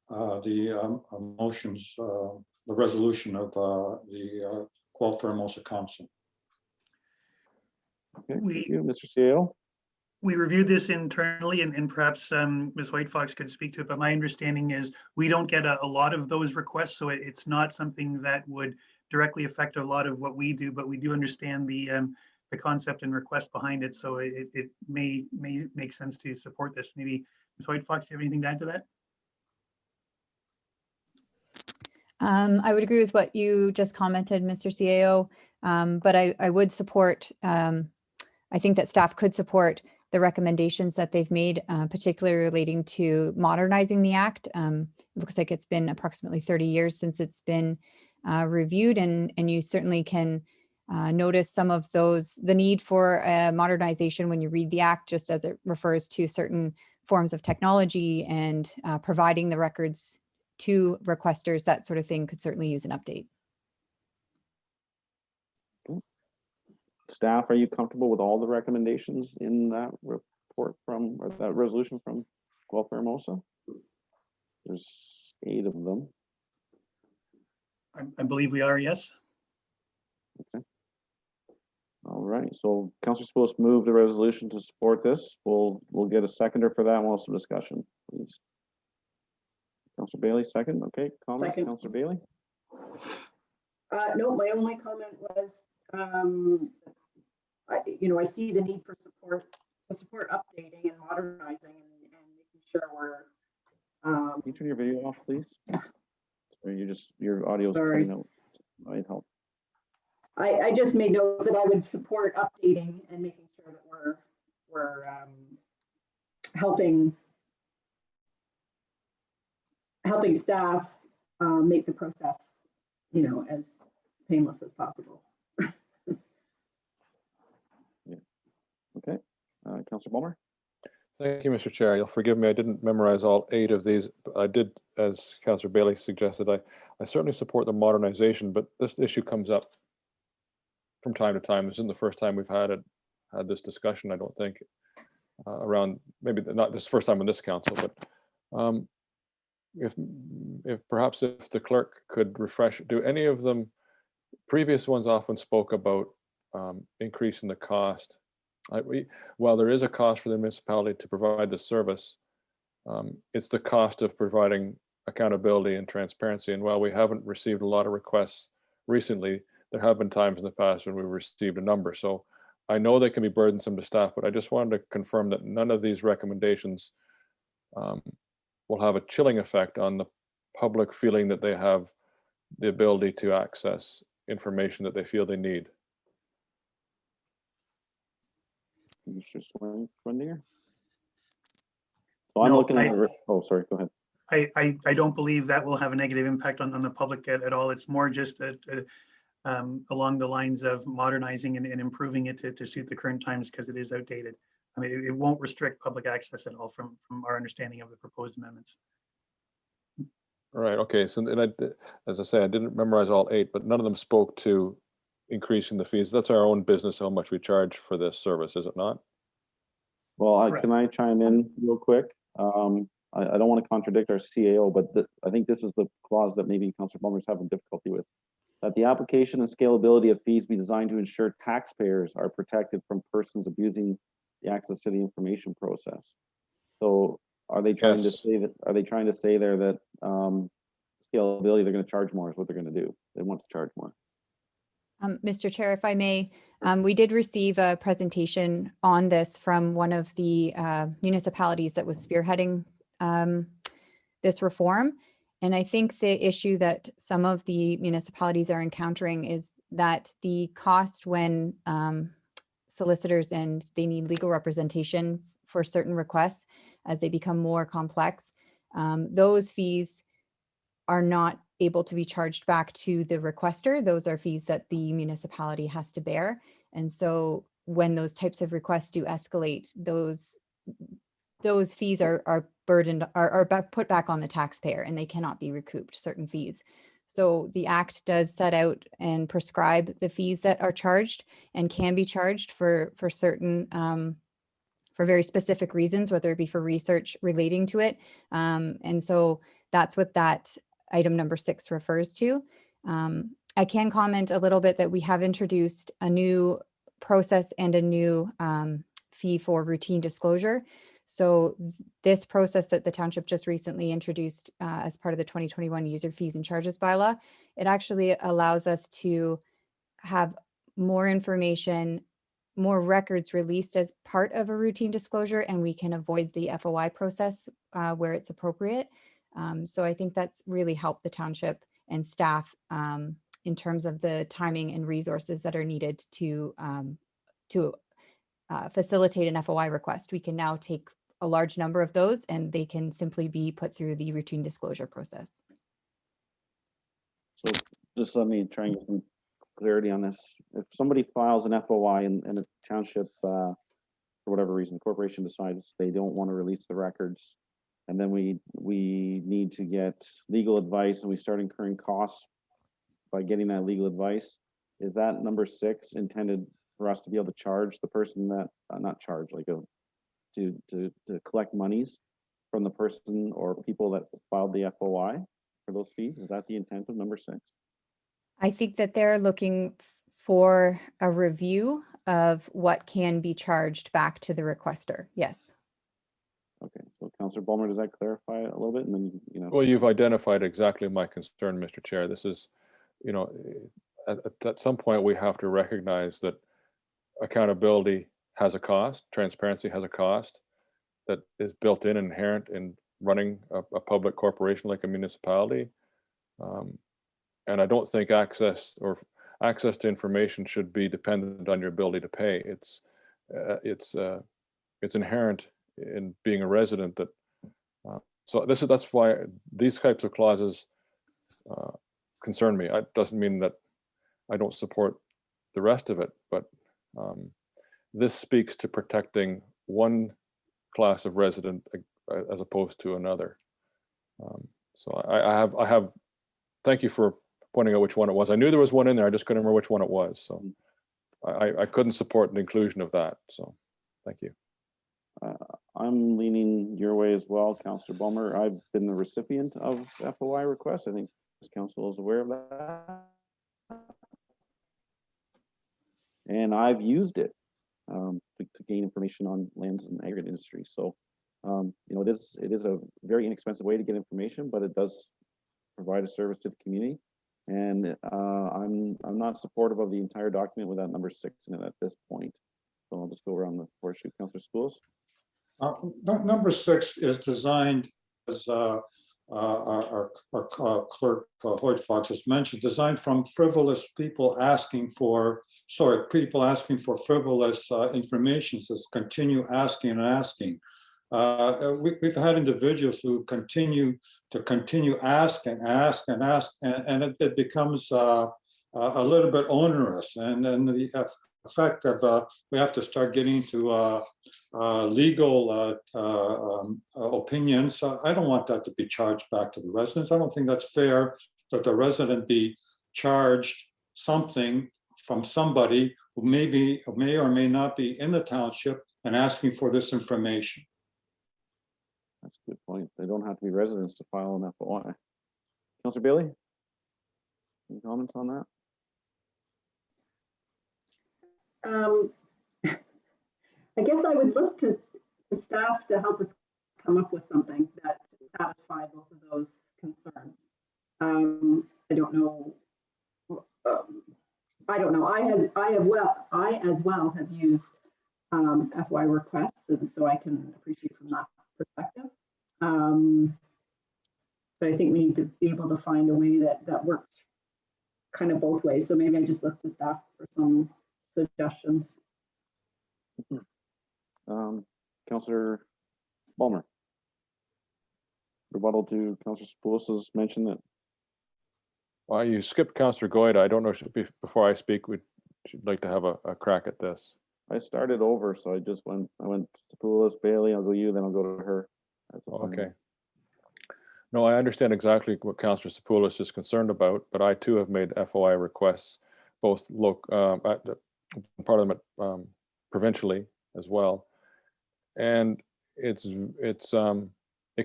motions, the resolution of the Guelph Hermosa Council. Okay, thank you, Mr. CEO. We reviewed this internally, and perhaps Ms. White Fox could speak to it, but my understanding is we don't get a lot of those requests, so it's not something that would directly affect a lot of what we do, but we do understand the concept and request behind it. So it may make sense to support this. Maybe Ms. White Fox, do you have anything to add to that? I would agree with what you just commented, Mr. CAO, but I would support, I think that staff could support the recommendations that they've made, particularly relating to modernizing the Act. It looks like it's been approximately 30 years since it's been reviewed, and you certainly can notice some of the need for modernization when you read the Act, just as it refers to certain forms of technology and providing the records to requesters. That sort of thing could certainly use an update. Staff, are you comfortable with all the recommendations in that report from, or that resolution from Guelph Hermosa? There's 8 of them. I believe we are, yes. Okay. All right, so Councillor Spillis moved the resolution to support this. We'll get a seconder for that and we'll have some discussion, please. Councillor Bailey, second. Okay, comment, Second. Councillor Bailey? No, my only comment was, I see the need for support updating and modernizing and making sure we're. Can you turn your video off, please? Or your audio is Sorry. cutting out. Might help. I just made note that I would support updating and making sure that we're helping staff make the process, as painless as possible. Yeah. Okay, Councillor Bulmer. Thank you, Mr. Chair. You'll forgive me, I didn't memorize all 8 of these. But I did, as Councillor Bailey suggested, I certainly support the modernization, but this issue comes up from time to time. This isn't the first time we've had this discussion, I don't think, around, maybe not this first time in this council, but if perhaps if the clerk could refresh, do any of them, previous ones often spoke about increasing the cost. While there is a cost for the municipality to provide the service, it's the cost of providing accountability and transparency. And while we haven't received a lot of requests recently, there have been times in the past when we've received a number. So I know they can be burdensome to staff, but I just wanted to confirm that none of these recommendations will have a chilling effect on the public feeling that they have the ability to access information that they feel they need. Mr. Swindinger. So I'm No, looking at it. Oh, sorry, go ahead. I don't believe that will have a negative impact on the public at all. It's more just along the lines of modernizing and improving it to suit the current times, because it is outdated. I mean, it won't restrict public access at all from our understanding of the proposed amendments. Right, okay, so and as I say, I didn't memorize all 8, but none of them spoke to increasing the fees. That's our own business, how much we charge for this service, is it not? Well, Correct. can I chime in real quick? I don't want to contradict our CAO, but I think this is the clause that maybe Councillor Bulmer's having difficulty with. That the application and scalability of fees be designed to ensure taxpayers are protected from persons abusing the access to the information process. So are they trying to say that? Are they trying to say there that scalability, they're going to charge more is what they're going to do? They want to charge more. Mr. Chair, if I may, we did receive a presentation on this from one of the municipalities that was spearheading this reform. And I think the issue that some of the municipalities are encountering is that the cost when solicitors and they need legal representation for certain requests as they become more complex, those fees are not able to be charged back to the requester. Those are fees that the municipality has to bear. And so when those types of requests do escalate, those fees are burdened, are put back on the taxpayer, and they cannot be recouped, certain fees. So the Act does set out and prescribe the fees that are charged and can be charged for certain, for very specific reasons, whether it be for research relating to it. And so that's what that item number 6 refers to. I can comment a little bit that we have introduced a new process and a new fee for routine disclosure. So this process that the township just recently introduced as part of the 2021 user fees and charges bylaw, it actually allows us to have more information, more records released as part of a routine disclosure, and we can avoid the FOI process where it's appropriate. So I think that's really helped the township and staff in terms of the timing and resources that are needed to facilitate an FOI request. We can now take a large number of those and they can simply be put through the routine disclosure process. So just let me try and get some clarity on this. If somebody files an FOI and a township, for whatever reason, the corporation decides they don't want to release the records, and then we need to get legal advice and we start incurring costs by getting that legal advice, is that number 6 intended for us to be able to charge the person that, not charge, like to collect monies from the person or people that filed the FOI for those fees? Is that the intent of number 6? I think that they're looking for a review of what can be charged back to the requester. Yes. Okay, so Councillor Bulmer, does that clarify it a little bit? And then, Well, you've identified exactly my concern, Mr. Chair. This is, at some point we have to recognize that accountability has a cost, transparency has a cost that is built in, inherent in running a public corporation like a municipality. And I don't think access to information should be dependent on your ability to pay. It's inherent in being a resident that. So that's why these types of clauses concern me. It doesn't mean that I don't support the rest of it, but this speaks to protecting one class of resident as opposed to another. So I have. Thank you for pointing out which one it was. I knew there was one in there. I just couldn't remember which one it was. So I couldn't support the inclusion of that. So thank you. I'm leaning your way as well, Councillor Bulmer. I've been the recipient of FOI requests. I think this council is aware of that. And I've used it to gain information on lands and aggregate industry. So, it is a very inexpensive way to get information, but it does provide a service to the community. And I'm not supportive of the entire document without number 6 in it at this point. So I'll just go around the horseshoe. Councillor Schools. Number 6 is designed, as our clerk Hoyt Fox has mentioned, designed from frivolous people asking for frivolous information. So it's continue asking and asking. We've had individuals who continue ask and ask and ask, and it becomes a little bit onerous, and then the effect of we have to start getting to legal opinions. I don't want that to be charged back to the residents. I don't think that's fair that the resident be charged something from somebody who may or may not be in the township and asking for this information. That's a good point. They don't have to be residents to file an FOI. Councillor Bailey, any comments on that? I guess I would look to the staff to help us come up with something that satisfies both of those concerns. I don't know. I as well have used FOI requests, and so I can appreciate from that perspective. But I think we need to be able to find a way that works kind of both ways. So maybe I just look to staff for some suggestions. Councillor Bulmer. Rebuttal to Councillor Spoulos' mention that. Well, you skipped Councillor Goyda. I don't know, before I speak, she'd like to have a crack at this. I started over, so I went Spoulos, Bailey, I'll go you, then I'll go to her. Okay. No, I understand exactly what Councillor Spoulos is concerned about, but I too have made FOI requests, both at the Parliament provincially as well, and it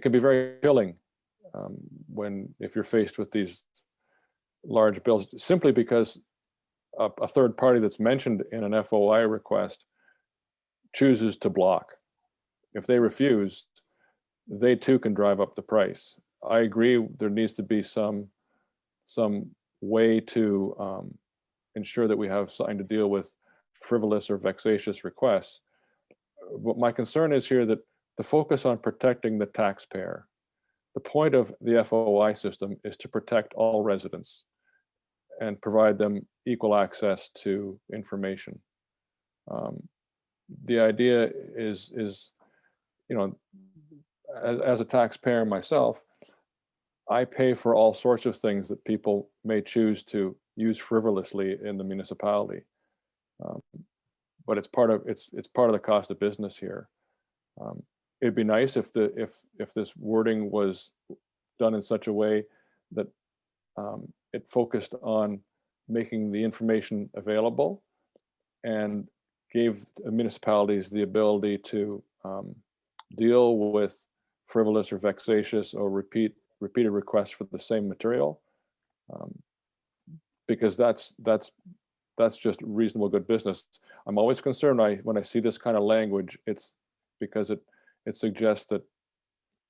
can be very chilling if you're faced with these large bills, simply because a third party that's mentioned in an FOI request chooses to block if they refuse, they too can drive up the price. I agree there needs to be some way to ensure that we have something to deal with frivolous or vexatious requests. But my concern is here that the focus on protecting the taxpayer. The point of the FOI system is to protect all residents and provide them equal access to information. The idea is, you know, as a taxpayer myself, I pay for all sorts of things that people may choose to use frivolously in the municipality. But it's part of the cost of business here. It'd be nice if this wording was done in such a way that it focused on making the information available and gave municipalities the ability to deal with frivolous or vexatious or repeated requests for the same material, because that's just reasonable good business. I'm always concerned when I see this kind of language. It's because it suggests that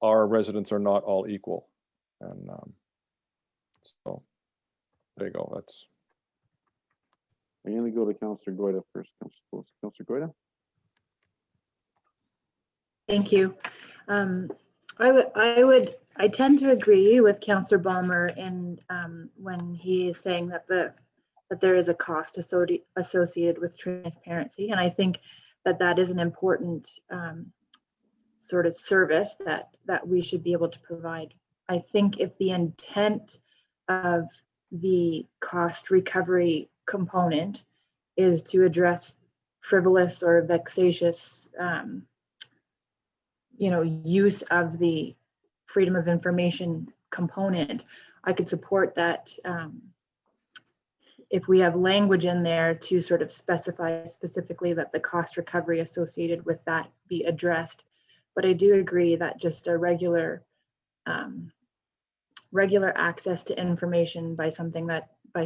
our residents are not all equal, and so there you go. That's. I'm going to go to Councillor Goyda first. Councillor Goyda. Thank you. I tend to agree with Councillor Balmer in when he is saying that there is a cost associated with transparency, and I think that is an important sort of service that we should be able to provide. I think if the intent of the cost recovery component is to address frivolous or vexatious use of the freedom of information component, I could support that if we have language in there to sort of specify specifically that the cost recovery associated with that be addressed. But I do agree that just a regular access to information by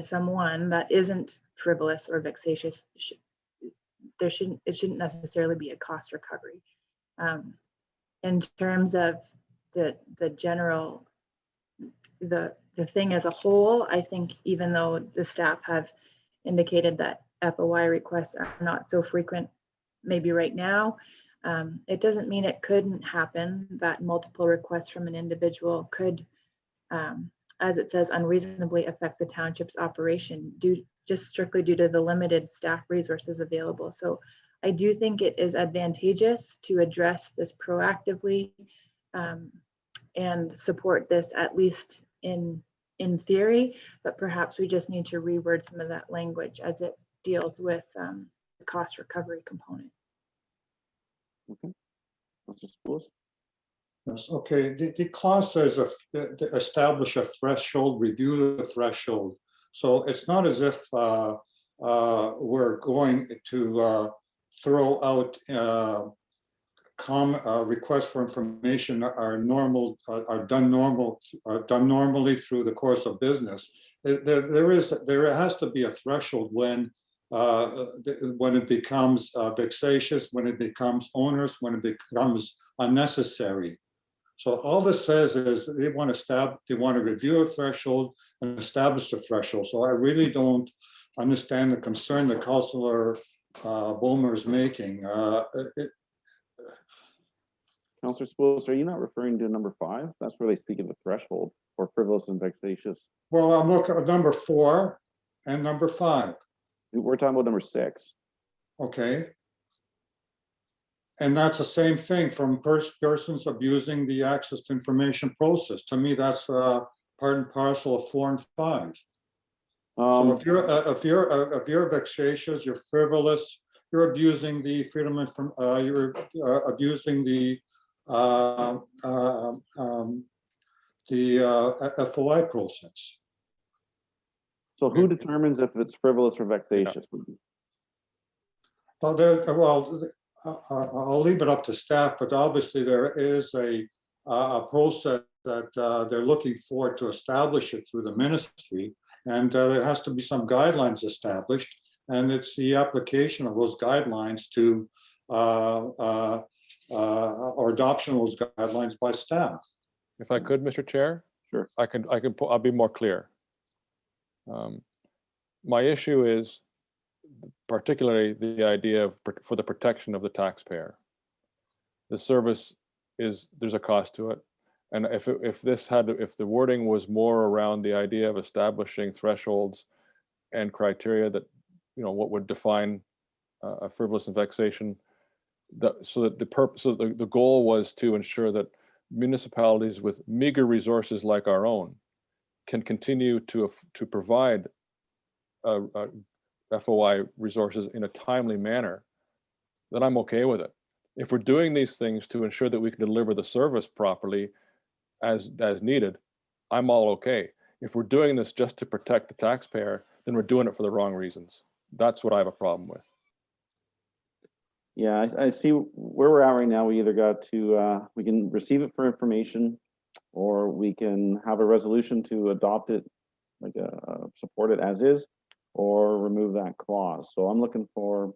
someone that isn't frivolous or vexatious, it shouldn't necessarily be a cost recovery. In terms of the general, the thing as a whole, I think even though the staff have indicated that FOI requests are not so frequent, maybe right now, it doesn't mean it couldn't happen that multiple requests from an individual could, as it says, unreasonably affect the township's operation just strictly due to the limited staff resources available. So I do think it is advantageous to address this proactively and support this at least in theory, but perhaps we just need to reword some of that language as it deals with the cost recovery component. Okay. Councillor Spools. Yes, okay. The clause says establish a threshold, review the threshold. So it's not as if we're going to throw out requests for information are done normally through the course of business. There has to be a threshold when it becomes vexatious, when it becomes onerous, when it becomes unnecessary. So all this says is they want to review a threshold and establish a threshold. So I really don't understand the concern that Councillor Bulmer is making. Councillor Spools, are you not referring to number 5? That's where they speak of the threshold for frivolous and vexatious. Well, I'm looking at number 4 and number 5. We're talking about number 6. Okay. And that's the same thing from persons abusing the access to information process. To me, that's part and parcel of 4 and 5. So if you're vexatious, you're frivolous, you're abusing the freedom of you're abusing the FOI process. So who determines if it's frivolous or vexatious? Well, I'll leave it up to staff, but obviously there is a process that they're looking for to establish it through the ministry, and there has to be some guidelines established, and it's the application of those guidelines to or adoption of those guidelines by staff. If I could, Mr. Chair? Sure. I'll be more clear. My issue is particularly the idea of for the protection of the taxpayer. The service there's a cost to it. And if the wording was more around the idea of establishing thresholds and criteria that, what would define a frivolous and vexation, so the goal was to ensure that municipalities with meager resources like our own can continue to provide FOI resources in a timely manner, then I'm okay with it. If we're doing these things to ensure that we can deliver the service properly as needed, I'm all okay. If we're doing this just to protect the taxpayer, then we're doing it for the wrong reasons. That's what I have a problem with. Yeah, I see where we're at right now. We either got to, we can receive it for information, or we can have a resolution to adopt it, support it as is, or remove that clause. So I'm looking for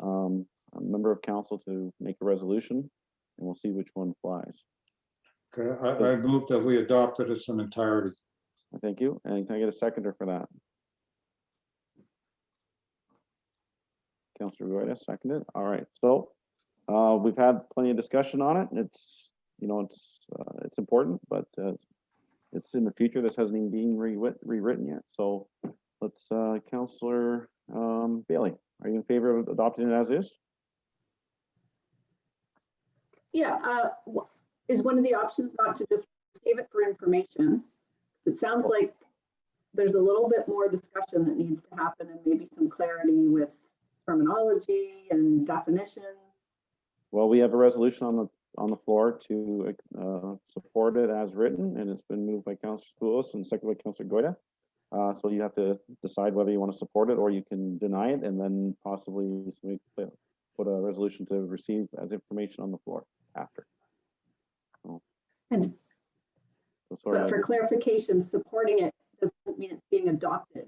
a member of council to make a resolution, and we'll see which one flies. Okay, I move that we adopt it as an entirety. Thank you. And can I get a seconder for that? Councilor Goyda, seconded. All right. So we've had plenty of discussion on it. It's it's important, but it's in the future. This hasn't even been rewritten yet. So let's, Councilor Bailey, are you in favor of adopting it as is? Yeah, is one of the options not to just save it for information? It sounds like there's a little bit more discussion that needs to happen, and maybe some clarity with terminology and definitions. Well, we have a resolution on the floor to support it as written, and it's been moved by Councilor Spoulos and seconded by Councilor Goyda. So you have to decide whether you want to support it, or you can deny it, and then possibly put a resolution to receive as information on the floor after. And but for clarification, supporting it doesn't mean it's being adopted.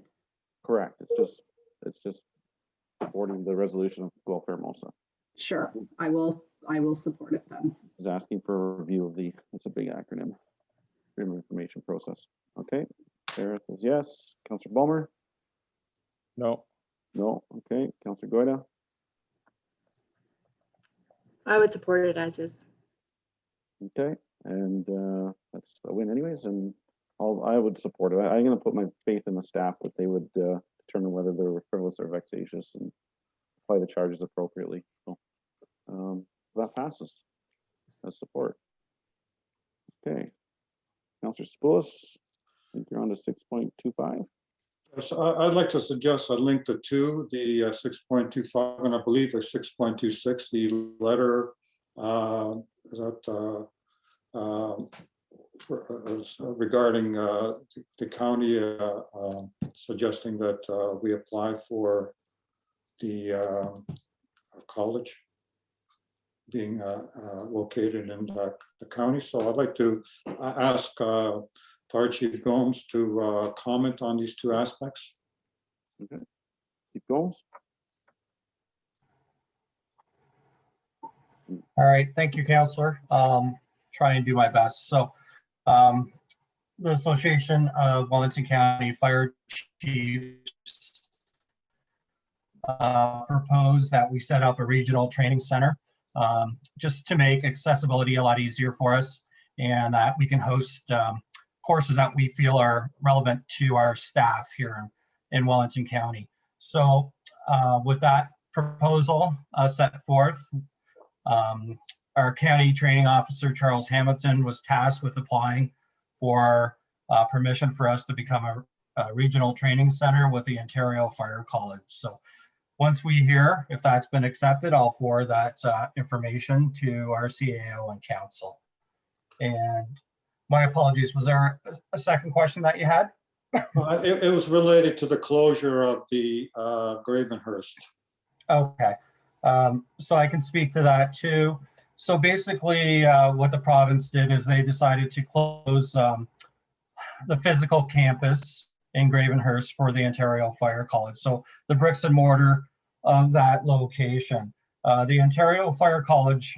Correct. It's just supporting the resolution of welfare MOSA. Sure, I will support it then. Is asking for a review of it's a big acronym, Freedom of Information Process. Okay, Sarah says yes. Councilor Bulmer? No. No. Okay, Councilor Goyda? I would support it as is. Okay, and that's a win anyways, and I would support it. I'm going to put my faith in the staff that they would determine whether they're frivolous or vexatious and apply the charges appropriately. So that passes as support. Okay, Councilor Spoulos, I think you're on to 6.25. So I'd like to suggest a link to two, the 6.25 and I believe the 6.26, the letter regarding the county suggesting that we apply for the college being located in the county. So I'd like to ask Fire Chief Gomes to comment on these two aspects. Okay, Chief Gomes. All right, thank you, Councillor. Try and do my best. So the Association of Wellington County Fire Chiefs proposed that we set up a regional training center just to make accessibility a lot easier for us, and that we can host courses that we feel are relevant to our staff here in Wellington County. So with that proposal set forth, our county training officer, Charles Hamilton, was tasked with applying for permission for us to become a regional training center with the Ontario Fire College. So once we hear if that's been accepted, I'll forward that information to our CAO and council. And my apologies, was there a second question that you had? It was related to the closure of the Gravenhurst. Okay, so I can speak to that too. So basically what the province did is they decided to close the physical campus in Gravenhurst for the Ontario Fire College. So the bricks and mortar of that location. The Ontario Fire College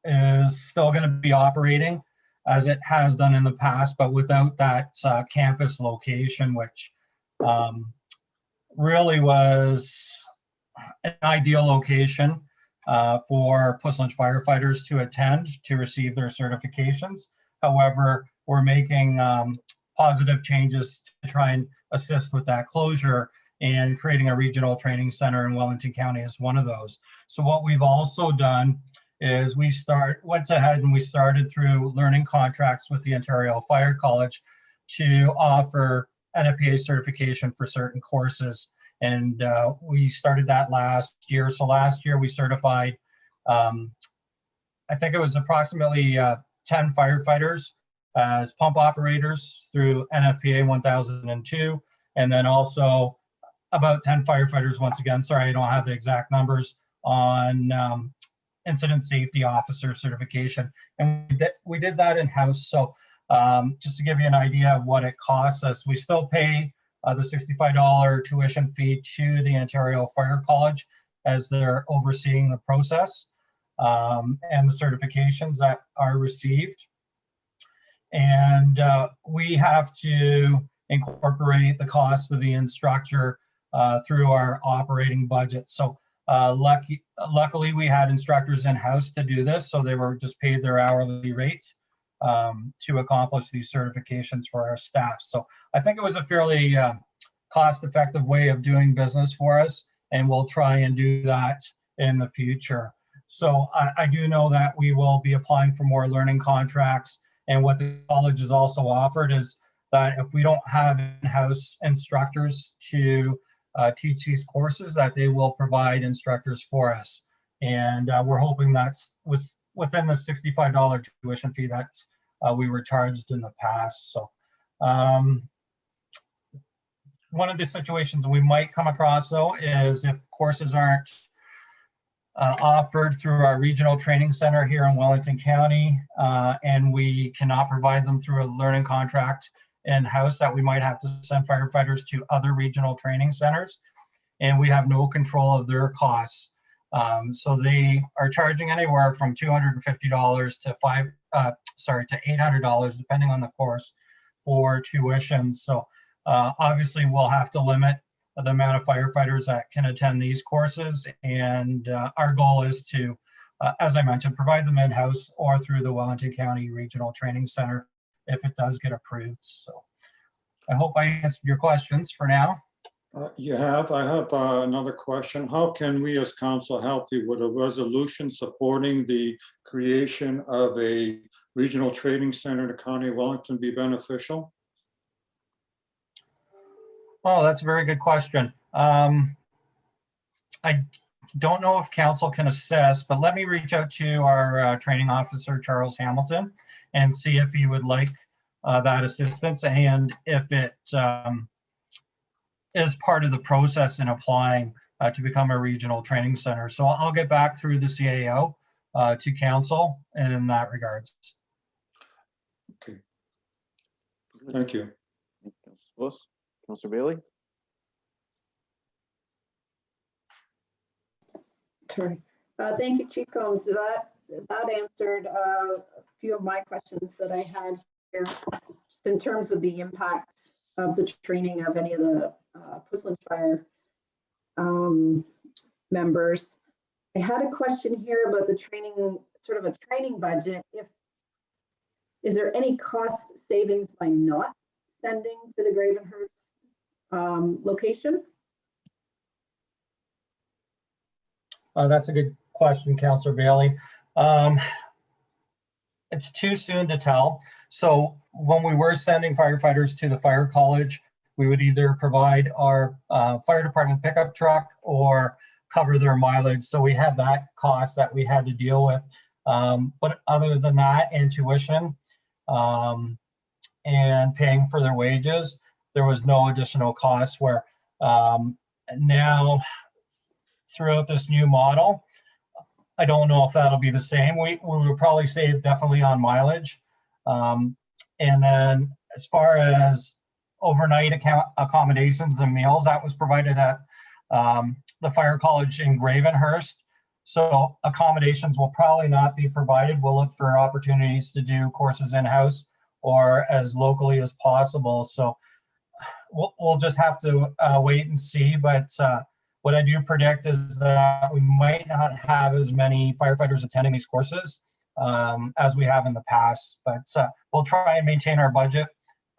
is still going to be operating as it has done in the past, but without that campus location, which really was an ideal location for Puslin firefighters to attend to receive their certifications. However, we're making positive changes to try and assist with that closure, and creating a regional training center in Wellington County is one of those. So what we've also done is went ahead and we started through learning contracts with the Ontario Fire College to offer NFPA certification for certain courses. And we started that last year. So last year we certified, I think it was approximately 10 firefighters as pump operators through NFPA 1002. And then also about 10 firefighters, once again, sorry, I don't have the exact numbers, on incident safety officer certification. And we did that in-house. So just to give you an idea of what it costs us, we still pay the $65 tuition fee to the Ontario Fire College as they're overseeing the process and the certifications that are received. And we have to incorporate the cost of the instructor through our operating budget. So luckily we had instructors in-house to do this, so they were just paid their hourly rate to accomplish these certifications for our staff. So I think it was a fairly cost-effective way of doing business for us, and we'll try and do that in the future. So I do know that we will be applying for more learning contracts, and what the college has also offered is that if we don't have in-house instructors to teach these courses, that they will provide instructors for us. And we're hoping that's within the $65 tuition fee that we were charged in the past. So one of the situations we might come across, though, is if courses aren't offered through our regional training center here in Wellington County, and we cannot provide them through a learning contract in-house, that we might have to send firefighters to other regional training centers, and we have no control of their costs. So they are charging anywhere from $250 to $800, depending on the course, for tuition. So obviously we'll have to limit the amount of firefighters that can attend these courses, and our goal is to, as I mentioned, provide them in-house or through the Wellington County Regional Training Center if it does get approved. So I hope I answered your questions for now. You have. I have another question. How can we as council help you? Would a resolution supporting the creation of a regional training center in the County of Wellington be beneficial? Oh, that's a very good question. I don't know if council can assist, but let me reach out to our training officer, Charles Hamilton, and see if he would like that assistance, and if it is part of the process in applying to become a regional training center. So I'll get back through the CAO to council in that regards. Okay. Thank you. Councilor Bailey? Sorry. Thank you, Chief Combs. That answered a few of my questions that I had here, just in terms of the impact of the training of any of the Puslin Fire members. I had a question here about the training, sort of a training budget. Is there any cost savings by not sending to the Gravenhurst location? That's a good question, Councillor Bailey. It's too soon to tell. So when we were sending firefighters to the fire college, we would either provide our fire department pickup truck or cover their mileage. So we had that cost that we had to deal with. But other than that, and tuition and paying for their wages, there was no additional cost. Where now, throughout this new model, I don't know if that'll be the same. We will probably save definitely on mileage. And then as far as overnight accommodations and meals, that was provided at the fire college in Gravenhurst. So accommodations will probably not be provided. We'll look for opportunities to do courses in-house or as locally as possible. So we'll just have to wait and see. But what I do predict is that we might not have as many firefighters attending these courses as we have in the past. But we'll try and maintain our budget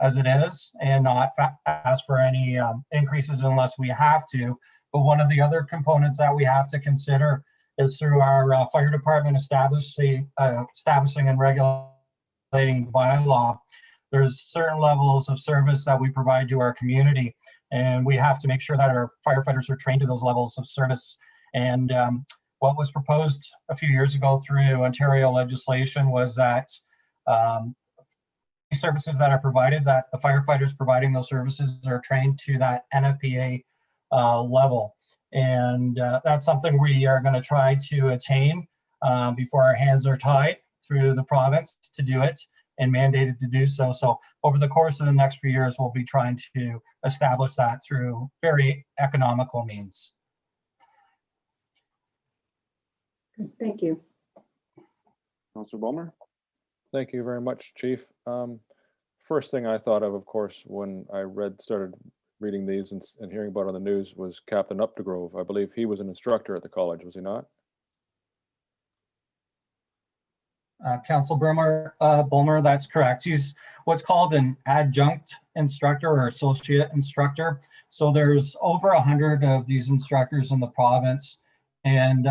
as it is and not ask for any increases unless we have to. But one of the other components that we have to consider is through our fire department establishing and regulating bylaw. There's certain levels of service that we provide to our community, and we have to make sure that our firefighters are trained to those levels of service. And what was proposed a few years ago through Ontario legislation was that services that are provided, that the firefighters providing those services are trained to that NFPA level. And that's something we are going to try to attain before our hands are tied through the province to do it and mandated to do so. So over the course of the next few years, we'll be trying to establish that through very economical means. Thank you. Councillor Bulmer? Thank you very much, Chief. First thing I thought of course, when I started reading these and hearing about it on the news was Captain Updegrove. I believe he was an instructor at the college, was he not? Council Bulmer, that's correct. He's what's called an adjunct instructor or associate instructor. So there's over 100 of these instructors in the province, and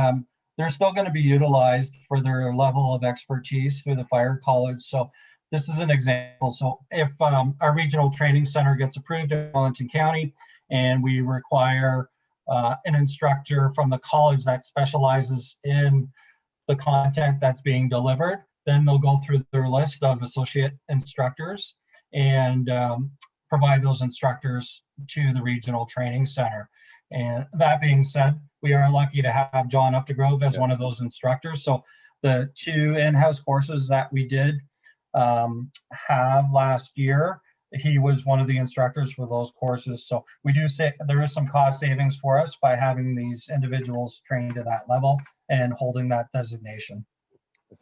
they're still going to be utilized for their level of expertise through the fire college. So this is an example. So if our regional training center gets approved in Wellington County and we require an instructor from the college that specializes in the content that's being delivered, then they'll go through their list of associate instructors and provide those instructors to the regional training center. And that being said, we are lucky to have John Updegrove as one of those instructors. So the 2 in-house courses that we did have last year, he was one of the instructors for those courses. So we do say there is some cost savings for us by having these individuals trained to that level and holding that designation.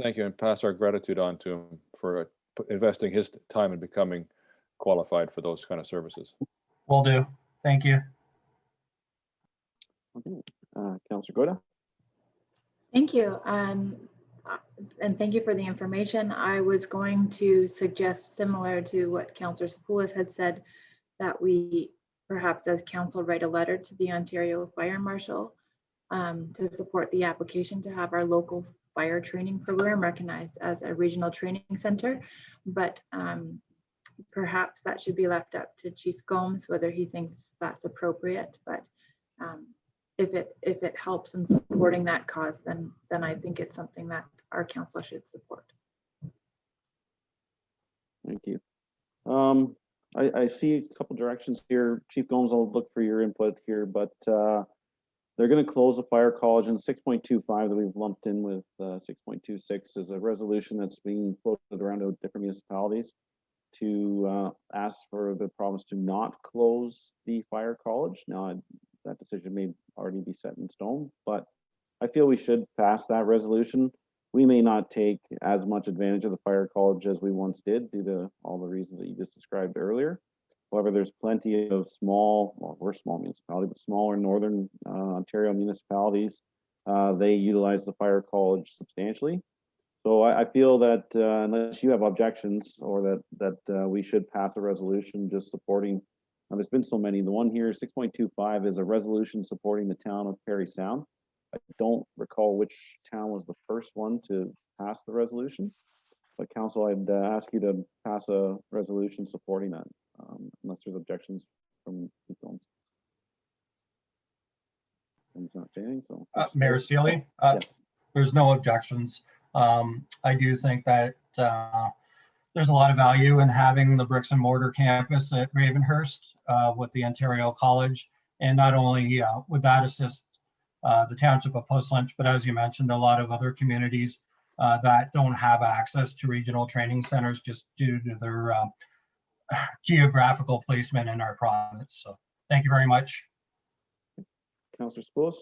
Thank you, and pass our gratitude on to him for investing his time in becoming qualified for those kind of services. Will do. Thank you. Okay. Councillor Goda? Thank you. And thank you for the information. I was going to suggest, similar to what Councillor Sapoulis had said, that we perhaps as council write a letter to the Ontario Fire Marshal to support the application to have our local fire training program recognized as a regional training center. But perhaps that should be left up to Chief Gomes, whether he thinks that's appropriate. But if it helps in supporting that cause, then I think it's something that our council should support. Thank you. I see a couple directions here. Chief Gomes, I'll look for your input here, but they're going to close the fire college, and 6.25 that we've lumped in with 6.26 is a resolution that's being floated around to different municipalities to ask for the province to not close the fire college. Now, that decision may already be set in stone, but I feel we should pass that resolution. We may not take as much advantage of the fire college as we once did due to all the reasons that you just described earlier. However, there's plenty of small, well, we're a small municipality, but smaller northern Ontario municipalities, they utilize the fire college substantially. So I feel that unless you have objections, or that we should pass a resolution just supporting. There's been so many. The one here, 6.25, is a resolution supporting the town of Parry Sound. I don't recall which town was the first one to pass the resolution, but council, I'd ask you to pass a resolution supporting that, unless there's objections from people. He's not saying so. Mayor Sealy, Yeah. There's no objections. I do think that there's a lot of value in having the bricks and mortar campus at Ravenhurst with the Ontario College, and not only would that assist the township of Puslinch, but as you mentioned, a lot of other communities that don't have access to regional training centers just due to their geographical placement in our province. So thank you very much. Councillor Spoulos?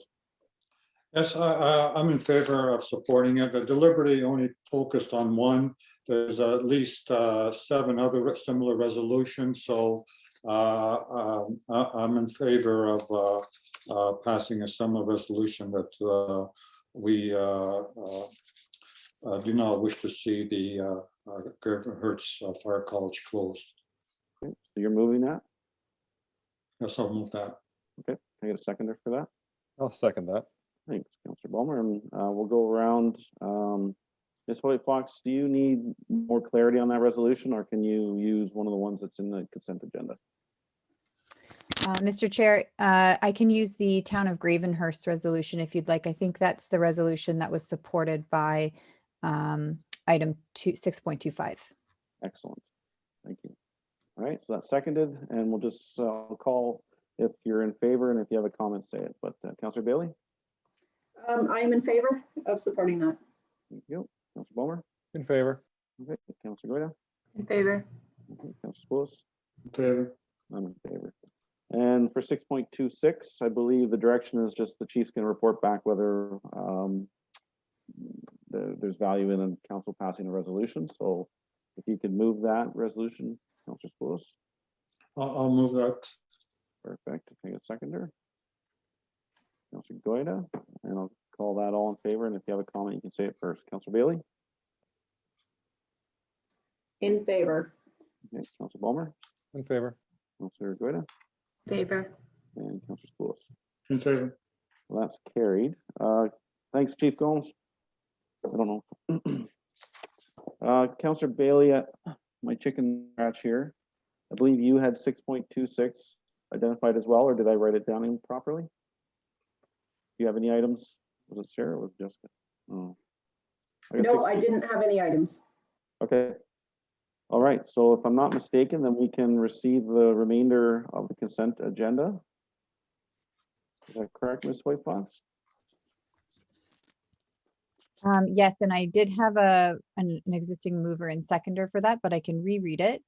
Yes, I'm in favor of supporting it. The deliberately only focused on one. There's at least 7 other similar resolutions, so I'm in favor of passing a similar resolution that we do not wish to see the Gertrude Hertz Fire College closed. Okay, so you're moving that? Yes, I'll move that. Okay, can I get a seconder for that? I'll second that. Thanks, Councillor Ballmer, and we'll go around. Ms. White Fox, do you need more clarity on that resolution, or can you use one of the ones that's in the consent agenda? Mr. Chair, I can use the Town of Gravenhurst resolution if you'd like. I think that's the resolution that was supported by item 6.25. Excellent, thank you. All right, so that's seconded, and we'll just call if you're in favor, and if you have a comment, say it. But Councillor Bailey? I'm in favor of supporting that. Thank you. Councillor Ballmer? In favor. Okay, Councillor Goida? In favor. Okay, Councillor Spoulos? In favor. I'm in favor. And for 6.26, I believe the direction is just the chief's going to report back whether there's value in a council passing a resolution. So if you could move that resolution, Councillor Spoulos. I'll move that. Perfect. Can I get a seconder? Councillor Goida, and I'll call that all in favor. And if you have a comment, you can say it first. Councillor Bailey? In favor. Okay, Councillor Ballmer? In favor. Councillor Goida? Favor. And Councillor Spoulos. In favor. Well, that's carried. Thanks, Chief Gomes. I don't know. Councillor Bailey, my chicken scratch here. I believe you had 6.26 identified as well, or did I write it down improperly? Do you have any items? Was it Sarah or was it Jessica? Oh. No, I didn't have any items. Okay. All right, so if I'm not mistaken, then we can receive the remainder of the consent agenda. Is that correct, Ms. White Fox? Yes, and I did have an existing mover and seconder for that, but I can reread it.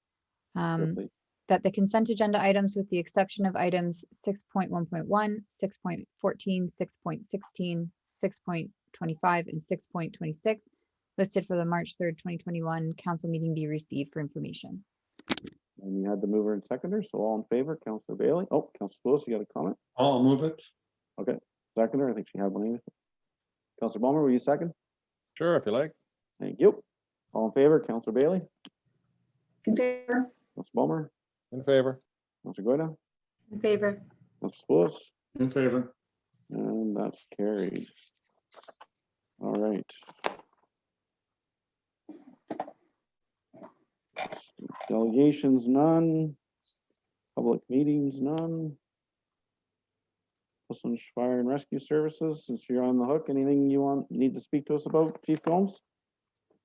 Please. That the consent agenda items, with the exception of items 6.1.1, 6.14, 6.16, 6.25, and 6.26, listed for the March 3rd, 2021 council meeting, be received for information. And you had the mover and seconder, so all in favor, Councillor Bailey. Oh, Councillor Spoulos, you got a comment? I'll move it. Okay, seconder, I think she had one. Even. Councillor Ballmer, will you second? Sure, if you like. Thank you. All in favor, Councillor Bailey, In favor. Councillor Ballmer, In favor. Councillor Goida, In favor. Councillor Spoulos, In favor. and that's carried. All right. Delegations, none. Public meetings, none. Fire and Rescue Services, since you're on the hook, anything you need to speak to us about, Chief Gomes?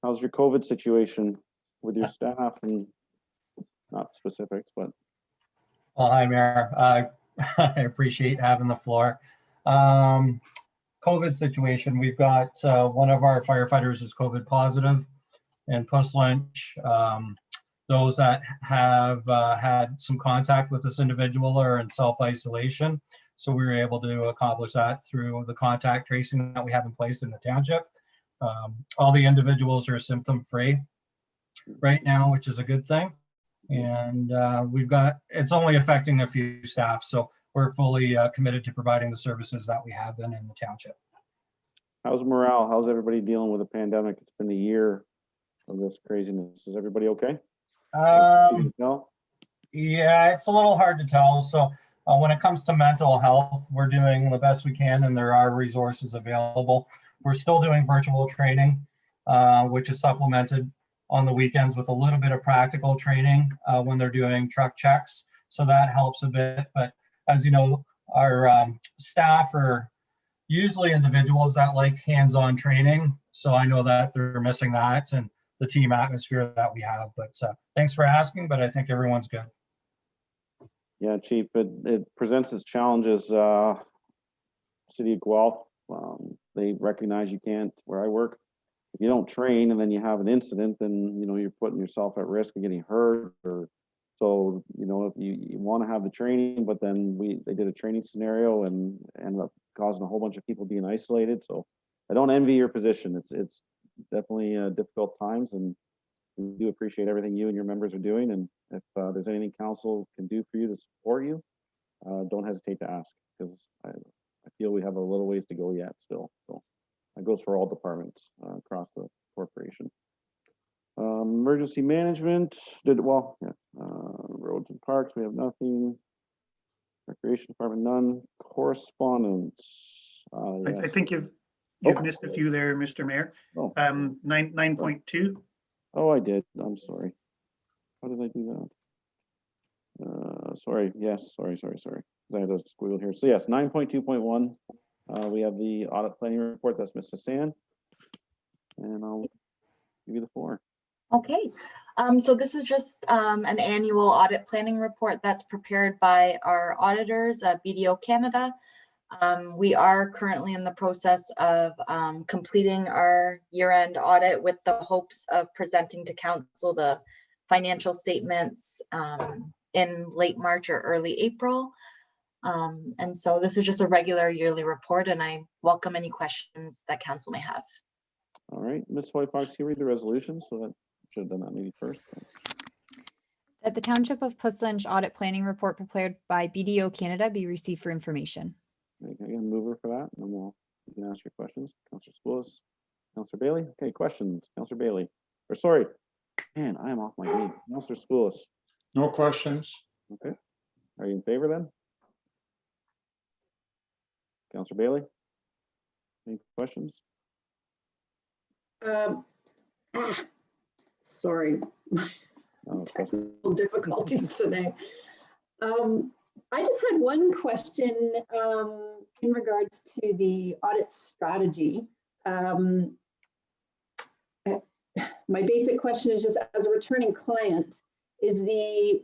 How's your COVID situation with your staff, and not specifics, but Well, hi, Mayor. I appreciate having the floor. COVID situation, we've got one of our firefighters is COVID positive in Puss Lynch. Those that have had some contact with this individual are in self-isolation. So we were able to accomplish that through the contact tracing that we have in place in the township. All the individuals are symptom-free right now, which is a good thing. And it's only affecting a few staff. So we're fully committed to providing the services that we have been in the township. how's morale? How's everybody dealing with the pandemic? It's been a year of this craziness. Is everybody okay? No? Yeah, it's a little hard to tell. So when it comes to mental health, we're doing the best we can, and there are resources available. We're still doing virtual training, which is supplemented on the weekends with a little bit of practical training when they're doing truck checks. So that helps a bit. But as you know, our staff are usually individuals that like hands-on training. So I know that they're missing that and the team atmosphere that we have. But thanks for asking, but I think everyone's good. Yeah, Chief, it presents its challenges. City of Guelph, they recognize you can't, where I work, if you don't train and then you have an incident, then you're putting yourself at risk of getting hurt. Or so if you want to have the training, but then they did a training scenario and ended up causing a whole bunch of people being isolated. So I don't envy your position. It's definitely difficult times, and we do appreciate everything you and your members are doing. And if there's anything council can do for you to support you, don't hesitate to ask, because I feel we have a little ways to go yet still. So that goes for all departments across the corporation. Emergency management roads and parks, we have nothing. Recreation department, none. Correspondence. I Yes. think you've missed a few there, Mr. Mayor. Oh. 9.2. Oh, I did. I'm sorry. How did I do that? Sorry. Yes. Sorry. I had a squiggle here. So yes, 9.2.1. We have the audit planning report. That's Ms. Hassan. And I'll give you the floor. Okay, so this is just an annual audit planning report that's prepared by our auditors, BDO Canada. We are currently in the process of completing our year-end audit with the hopes of presenting to council the financial statements in late March or early April. And so this is just a regular yearly report, and I welcome any questions that council may have. All right, Ms. White Fox, can you read the resolution? So that should have done that maybe first. That the Township of Puslinch Audit Planning Report prepared by BDO Canada be received for information. Okay, can I get a mover for that? And then you can ask your questions. Councillor Spoulos, Councillor Bailey. Okay, questions. Councillor Bailey. Or sorry, man, I am off my game. Councillor Spoulos. No questions. Okay. Are you in favor then? Councillor Bailey? Any questions? Sorry, No, technical difficulties today. I just had one question in regards to the audit strategy. My basic question is just, as a returning client, is the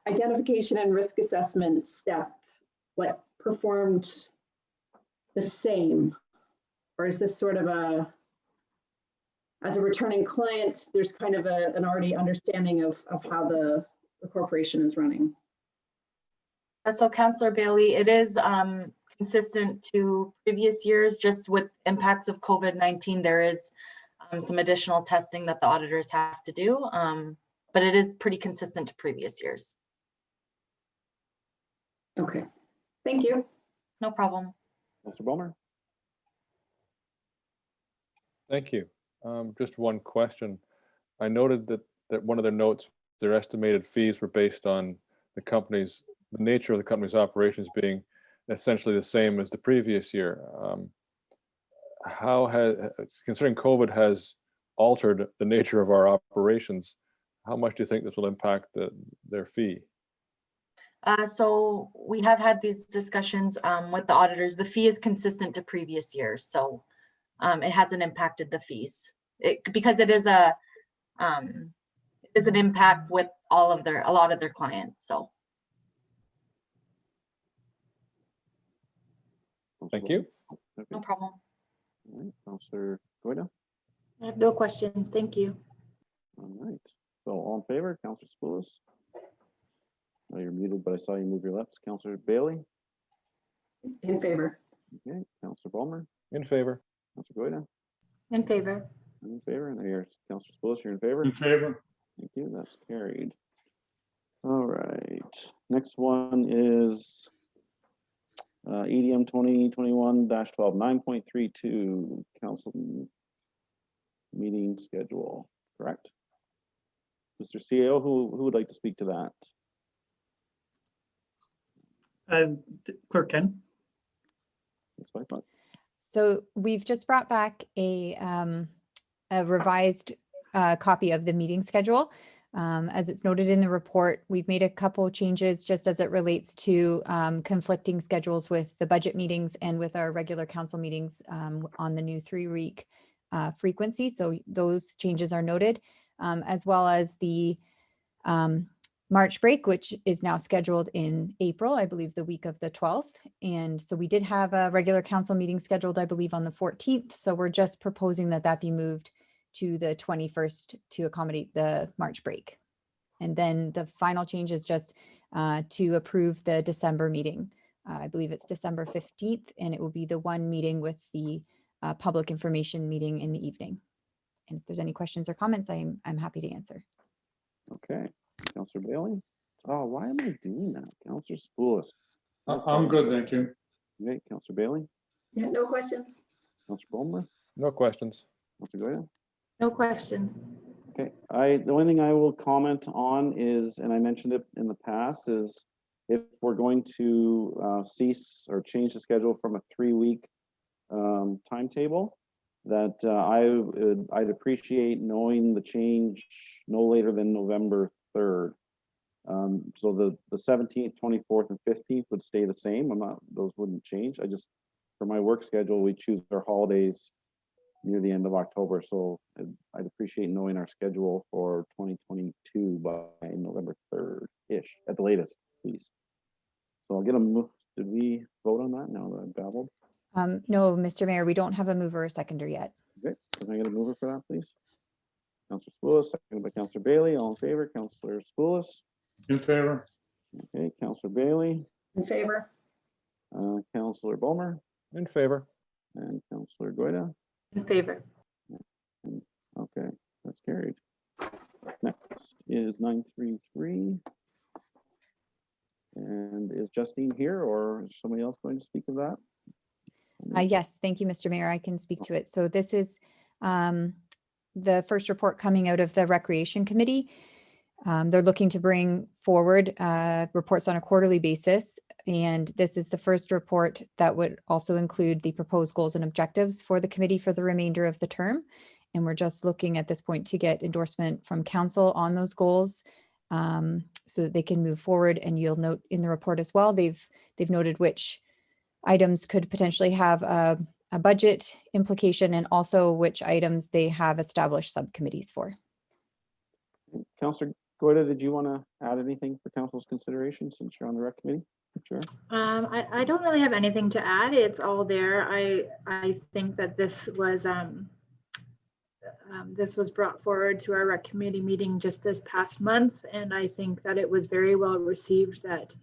identification and risk assessment step like performed the same, or is this sort of as a returning client, there's kind of an already understanding of how the corporation is running? So Councillor Bailey, it is consistent to previous years. Just with impacts of COVID-19, there is some additional testing that the auditors have to do, but it is pretty consistent to previous years. Okay, thank you. No problem. Councillor Bulmer? Thank you. Just one question. I noted that one of their notes, their estimated fees were based on the nature of the company's operations being essentially the same as the previous year. Considering COVID has altered the nature of our operations, how much do you think this will impact their fee? So we have had these discussions with the auditors. The fee is consistent to previous years, so it hasn't impacted the fees because it is an impact with a lot of their clients. So Thank you. no problem. All right, Councillor Goyda? I have no questions. Thank you. All right, so all in favor, Councillor Spoulos? No, you're muted, but I saw you move your lips. Councillor Bailey? In favor. Okay, Councillor Bulmer? In favor. Councillor Goyda? In favor. I'm in favor, and there's Councillor Spoulos, you're in favor? In favor. Thank you, that's carried. All right, next one is EDM 2021-12, 9.32, council meeting schedule, correct? Mr. CEO, who would like to speak to that? Clerk Ken. Ms. Whitebot? So we've just brought back a revised copy of the meeting schedule. As it's noted in the report, we've made a couple changes just as it relates to conflicting schedules with the budget meetings and with our regular council meetings on the new 3-week frequency. So those changes are noted, as well as the March break, which is now scheduled in April, I believe the week of the 12th. And so we did have a regular council meeting scheduled, I believe, on the 14th. So we're just proposing that be moved to the 21st to accommodate the March break. And then the final change is just to approve the December meeting I believe it's December 15th, and it will be the one meeting with the public information meeting in the evening. And if there's any questions or comments, I'm happy to answer. Okay, Councillor Bailey. Oh, why am I doing that? Councillor Spoulis. I'm good, thank you. Okay, Councillor Bailey, Yeah, no questions. Councillor Bulmer, No questions. Councillor Goya. No questions. Okay, the only thing I will comment on is, and I mentioned it in the past, is if we're going to cease or change the schedule from a 3-week timetable, that I'd appreciate knowing the change no later than November 3rd. So the 17th, 24th, and 15th would stay the same. Those wouldn't change. I just, for my work schedule, we choose our holidays near the end of October. So I'd appreciate knowing our schedule for 2022 by November 3rd-ish at the latest, please. So I'll get a move. Did we vote on that now that I've babbled? No, Mr. Mayor, we don't have a mover or seconder yet. Okay, can I get a mover for that, please? Councillor Spoulis, seconded by Councillor Bailey. All in favor? Councillor Spoulis. In favor? Okay, Councillor Bailey, In favor? Councillor Bulmer, In favor. and Councillor Goida. In favor. Okay, that's carried. Next is 933. And is Justine here, or is somebody else going to speak of that? Yes, thank you, Mr. Mayor. I can speak to it. So this is the first report coming out of the Recreation Committee. They're looking to bring forward reports on a quarterly basis. And this is the first report that would also include the proposed goals and objectives for the committee for the remainder of the term. And we're just looking at this point to get endorsement from council on those goals so that they can move forward. And you'll note in the report as well, they've noted which items could potentially have a budget implication and also which items they have established subcommittees for. Councillor Goida, did you want to add anything for council's consideration since you're on the rec committee? Sure. I don't really have anything to add. It's all there. I think that this was brought forward to our rec committee meeting just this past month, and I think that it was very well received that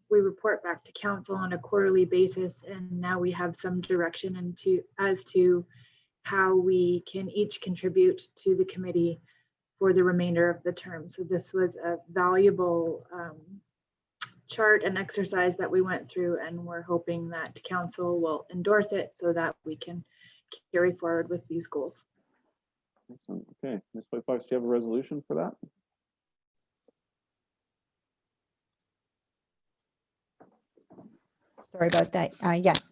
we report back to council on a quarterly basis, and now we have some direction as to how we can each contribute to the committee for the remainder of the term. So this was a valuable chart and exercise that we went through, and we're hoping that council will endorse it so that we can carry forward with these goals. Excellent. Okay, Ms. Fox, do you have a resolution for that? Sorry about that. Yes,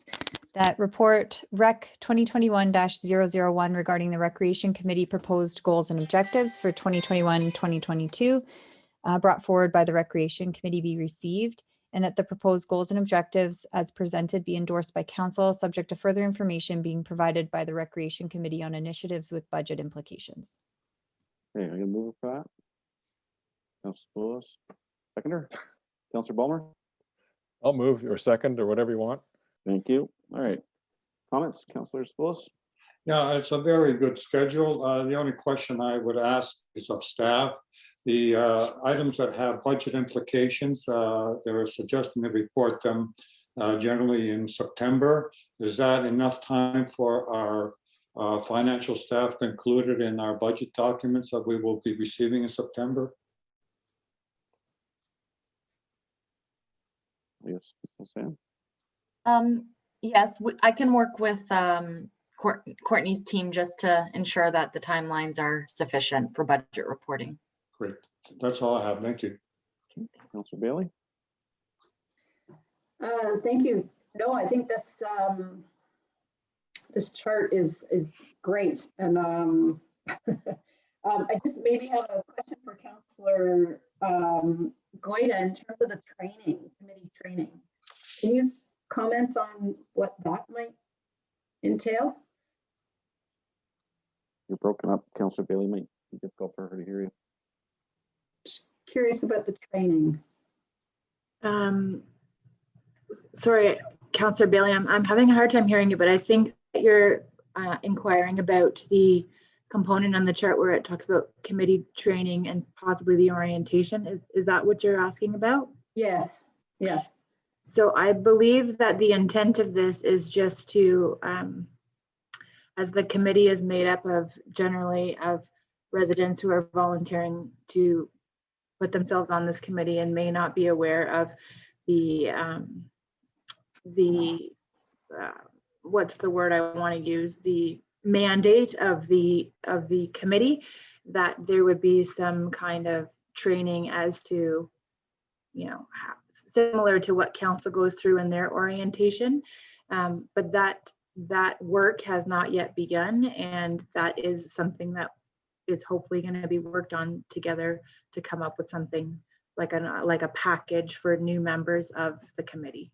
that report Rec 2021-001 regarding the Recreation Committee proposed goals and objectives for 2021-2022 brought forward by the Recreation Committee be received, and that the proposed goals and objectives as presented be endorsed by council, subject to further information being provided by the Recreation Committee on initiatives with budget implications. Okay, I'm gonna move for that. Councillor Spoulis, seconder. Councillor Bulmer. I'll move or second or whatever you want. Thank you. All right. Comments, Councillor Spoulis? Yeah, it's a very good schedule. The only question I would ask is of staff. The items that have budget implications, they're suggesting to report them generally in September. Is that enough time for our financial staff to include it in our budget documents that we will be receiving in September? Yes, Sam. Yes, I can work with Courtney's team just to ensure that the timelines are sufficient for budget reporting. Great. That's all I have. Thank you. Councillor Bailey. Thank you. No, I think this this chart is great, and I just maybe have a question for Councillor Goida in terms of the committee training. Can you comment on what that might entail? You're broken up. Councillor Bailey, might be difficult for her to hear you. Just curious about the training. Sorry, Councillor Bailey, I'm having a hard time hearing you, but I think that you're inquiring about the component on the chart where it talks about committee training and possibly the orientation. Is that what you're asking about? Yes, yes. So I believe that the intent of this is just to, as the committee is made up of generally of residents who are volunteering to put themselves on this committee and may not be aware of the what's the word I want to use, the mandate of the committee, that there would be some kind of training as to, you know, similar to what council goes through in their orientation. But that work has not yet begun, and that is something that is hopefully going to be worked on together to come up with something like a package for new members of the committee.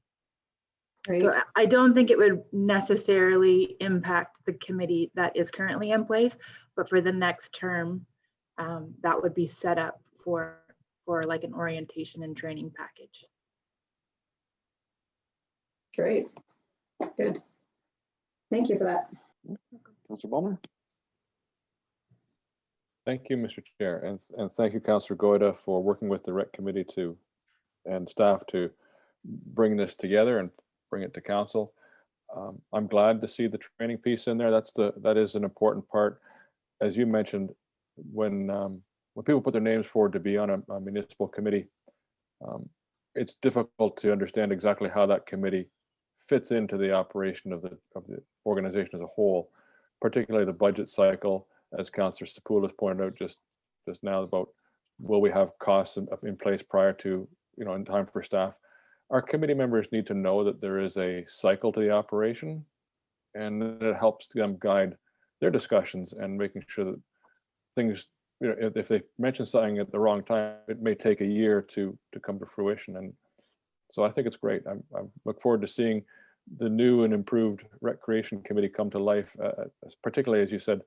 Great. So I don't think it would necessarily impact the committee that is currently in place, but for the next term, that would be set up for like an orientation and training package. Great. Good. Thank you for that. Councillor Ballmer. Thank you, Mr. Chair, and thank you, Councillor Goida, for working with the Rec Committee and staff to bring this together and bring it to council. I'm glad to see the training piece in there. That is an important part. As you mentioned, when people put their names forward to be on a municipal committee, it's difficult to understand exactly how that committee fits into the operation of the organization as a whole, particularly the budget cycle, as Councillor Stapoulis pointed out just now, about will we have costs in place prior to, in time for staff. Our committee members need to know that there is a cycle to the operation, and it helps them guide their discussions and making sure that things, if they mention something at the wrong time, it may take a year to come to fruition. And so I think it's great. I look forward to seeing the new and improved Recreation Committee come to life, particularly, as you said,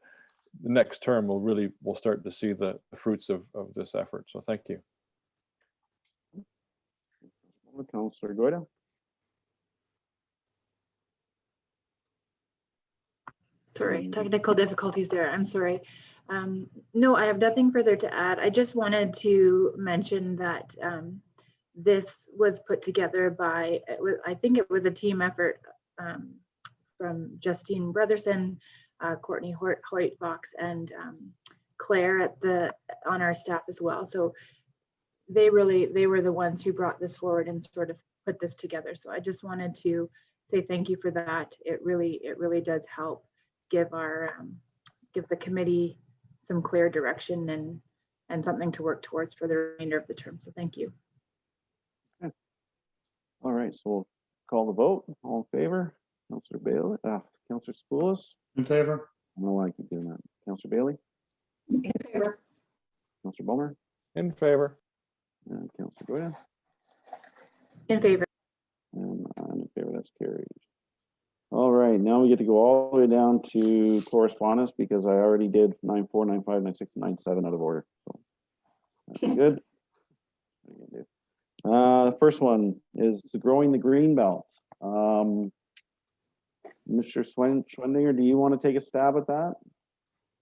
the next term we'll start to see the fruits of this effort. So thank you. Councillor Goida. Sorry, technical difficulties there. I'm sorry. No, I have nothing further to add. I just wanted to mention that this was put together by, I think it was a team effort from Justine Brotherson, Courtney Hoyt Fox, and Claire on our staff as well. So they were the ones who brought this forward and sort of put this together. So I just wanted to say thank you for that. It really does help give the committee some clear direction and something to work towards for the remainder of the term. So thank you. Okay. All right, so we'll call the vote. All in favor? Councillor Bailey, Councillor Stapoulis. In favor? I don't know why I keep doing that. Councillor Bailey, In favor. Councillor Ballmer, In favor. and Councillor Goida. In favor. And I'm in favor, that's carried. All right, now we get to go all the way down to correspondence because I already did 9.4, 9.5, 9.6, and 9.7 out of order. So that's good. The first one is growing the green belt. Mr. Schwendinger, do you want to take a stab at that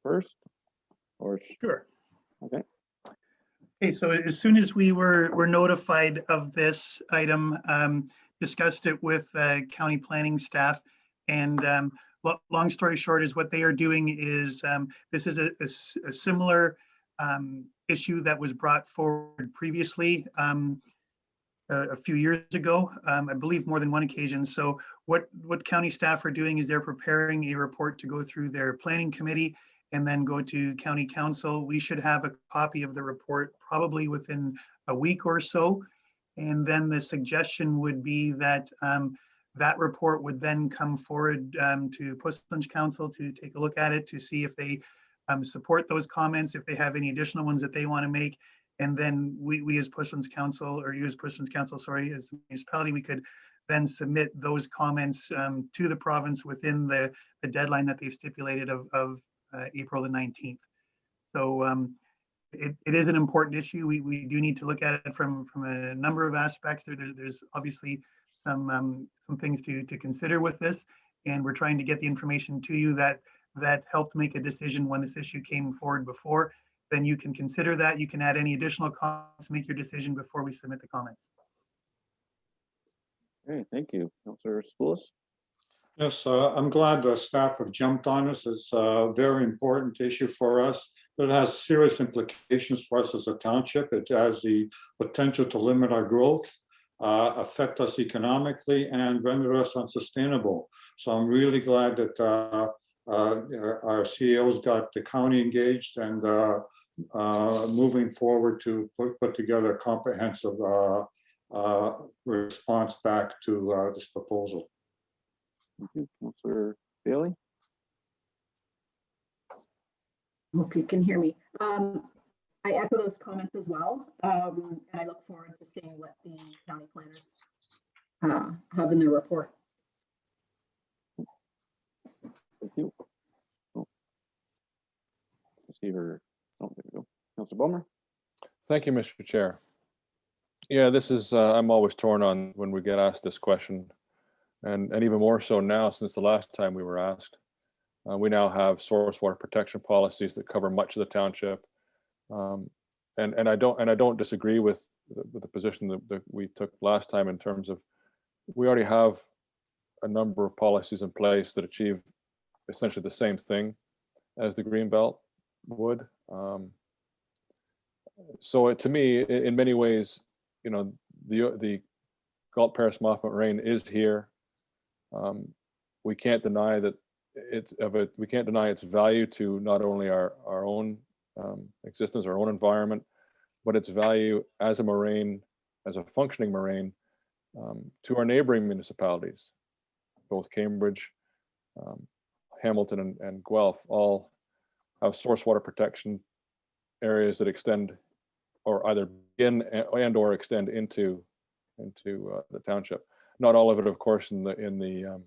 first? Or Sure. okay. Okay, so as soon as we were notified of this item, discussed it with county planning staff, and long story short is what they are doing is this is a similar issue that was brought forward previously a few years ago, I believe more than one occasion. So what county staff are doing is they're preparing a report to go through their planning committee and then go to county council. We should have a copy of the report probably within a week or so. And then the suggestion would be that that report would then come forward to Puslinch Council to take a look at it, to see if they support those comments, if they have any additional ones that they want to make. And then we as Puslinch Council, or you as Puslinch Council, sorry, as the municipality, we could then submit those comments to the province within the deadline that they've stipulated of April the 19th. So it is an important issue. We do need to look at it from a number of aspects. There's obviously some things to consider with this, and we're trying to get the information to you that helped make a decision when this issue came forward before. Then you can consider that. You can add any additional comments, make your decision before we submit the comments. Okay, thank you. Councillor Spoulos. Yes, I'm glad the staff have jumped on this. It's a very important issue for us. It has serious implications for us as a township. It has the potential to limit our growth, affect us economically, and render us unsustainable. So I'm really glad that our CEOs got the county engaged and moving forward to put together a comprehensive response back to this proposal. Thank you. Councillor Bailey. Hope you can hear me. I echo those comments as well, and I look forward to seeing what the county planners have in their report. Thank you. Oh. See her. Oh, there we go. Councillor Bulmer. Thank you, Mr. Chair. Yeah, this is, I'm always torn on when we get asked this question, and even more so now since the last time we were asked. We now have source water protection policies that cover much of the township. And I don't disagree with the position that we took last time in terms of we already have a number of policies in place that achieve essentially the same thing as the Greenbelt would. So to me, in many ways, you know, the Galt Paris Moffat Rain is here. We can't deny that we can't deny its value to not only our own existence, our own environment, but its value as a moraine, as a functioning moraine, to our neighboring municipalities. Both Cambridge, Hamilton, and Guelph all have source water protection areas that extend, or either begin and or extend into the township. Not all of it, of course, in the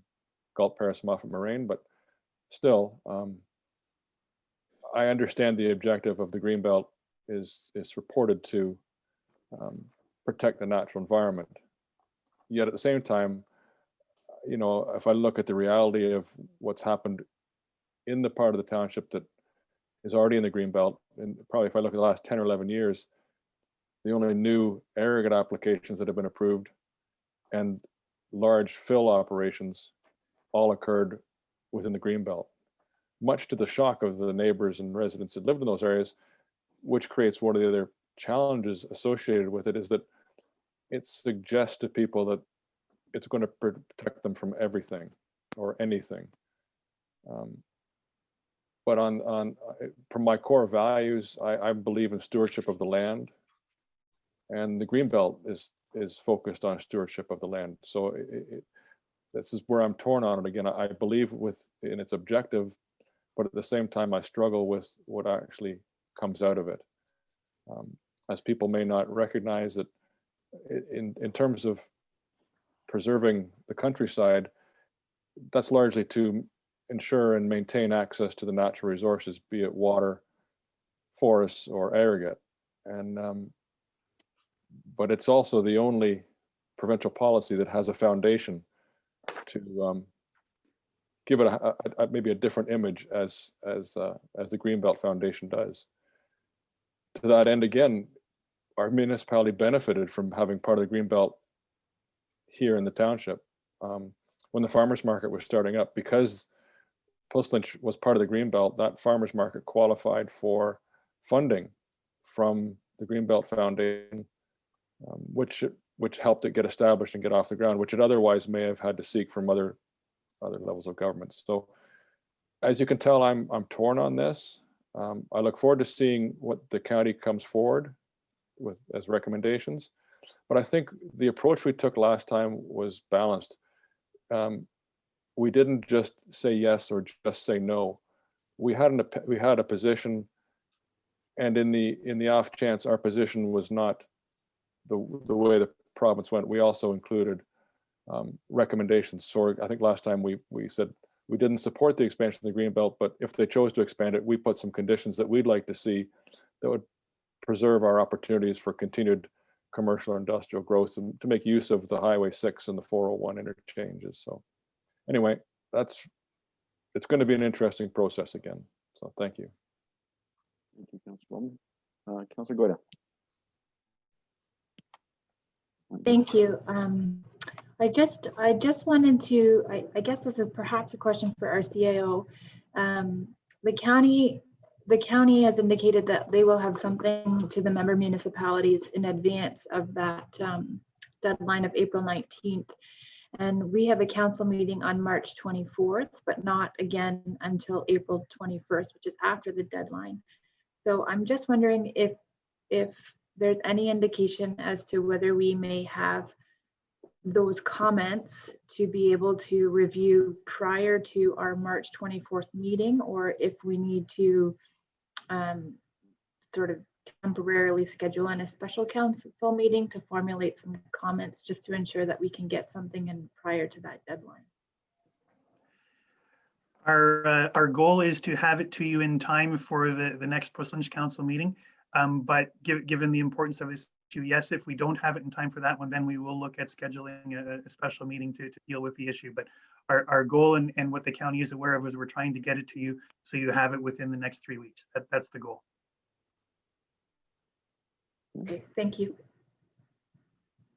Galt Paris Moffat Moraine, but still, I understand the objective of the Greenbelt is reported to protect the natural environment. Yet at the same time, you know, if I look at the reality of what's happened in the part of the township that is already in the Greenbelt, and probably if I look at the last 10 or 11 years, the only new aggregate applications that have been approved and large fill operations all occurred within the Greenbelt, much to the shock of the neighbors and residents that lived in those areas, which creates one of the other challenges associated with it, is that it suggests to people that it's going to protect them from everything or anything. But from my core values, I believe in stewardship of the land, and the Greenbelt is focused on stewardship of the land. So this is where I'm torn on it again. I believe in its objective, but at the same time, I struggle with what actually comes out of it. As people may not recognize that in terms of preserving the countryside, that's largely to ensure and maintain access to the natural resources, be it water, forests, or aggregate. And but it's also the only provincial policy that has a foundation to give it maybe a different image as the Greenbelt Foundation does. To that end, again, our municipality benefited from having part of the Greenbelt here in the township. When the farmers market was starting up, because Post Lynch was part of the Greenbelt, that farmers market qualified for funding from the Greenbelt Foundation, which helped it get established and get off the ground, which it otherwise may have had to seek from other levels of government. So as you can tell, I'm torn on this. I look forward to seeing what the county comes forward with as recommendations. But I think the approach we took last time was balanced. We didn't just say yes or just say no. We had a position, and in the off chance our position was not the way the province went, we also included recommendations. So I think last time we said we didn't support the expansion of the Greenbelt, but if they chose to expand it, we put some conditions that we'd like to see that would preserve our opportunities for continued commercial or industrial growth and to make use of the Highway 6 and the 401 interchanges. So anyway, it's going to be an interesting process again. So thank you. Thank you, Councilor Bowman. Councilor Goyda. Thank you. I just wanted to, I guess this is perhaps a question for our CAO. The county has indicated that they will have something to the member municipalities in advance of that deadline of April 19th. And we have a council meeting on March 24th, but not again until April 21st, which is after the deadline. So I'm just wondering if there's any indication as to whether we may have those comments to be able to review prior to our March 24th meeting, or if we need to sort of temporarily schedule in a special council meeting to formulate some comments just to ensure that we can get something in prior to that deadline. Our goal is to have it to you in time for the next Porcelains Council meeting. But given the importance of this issue, yes, if we don't have it in time for that one, then we will look at scheduling a special meeting to deal with the issue. But our goal and what the county is aware of is we're trying to get it to you so you have it within the next 3 weeks. That's the goal. Okay, thank you.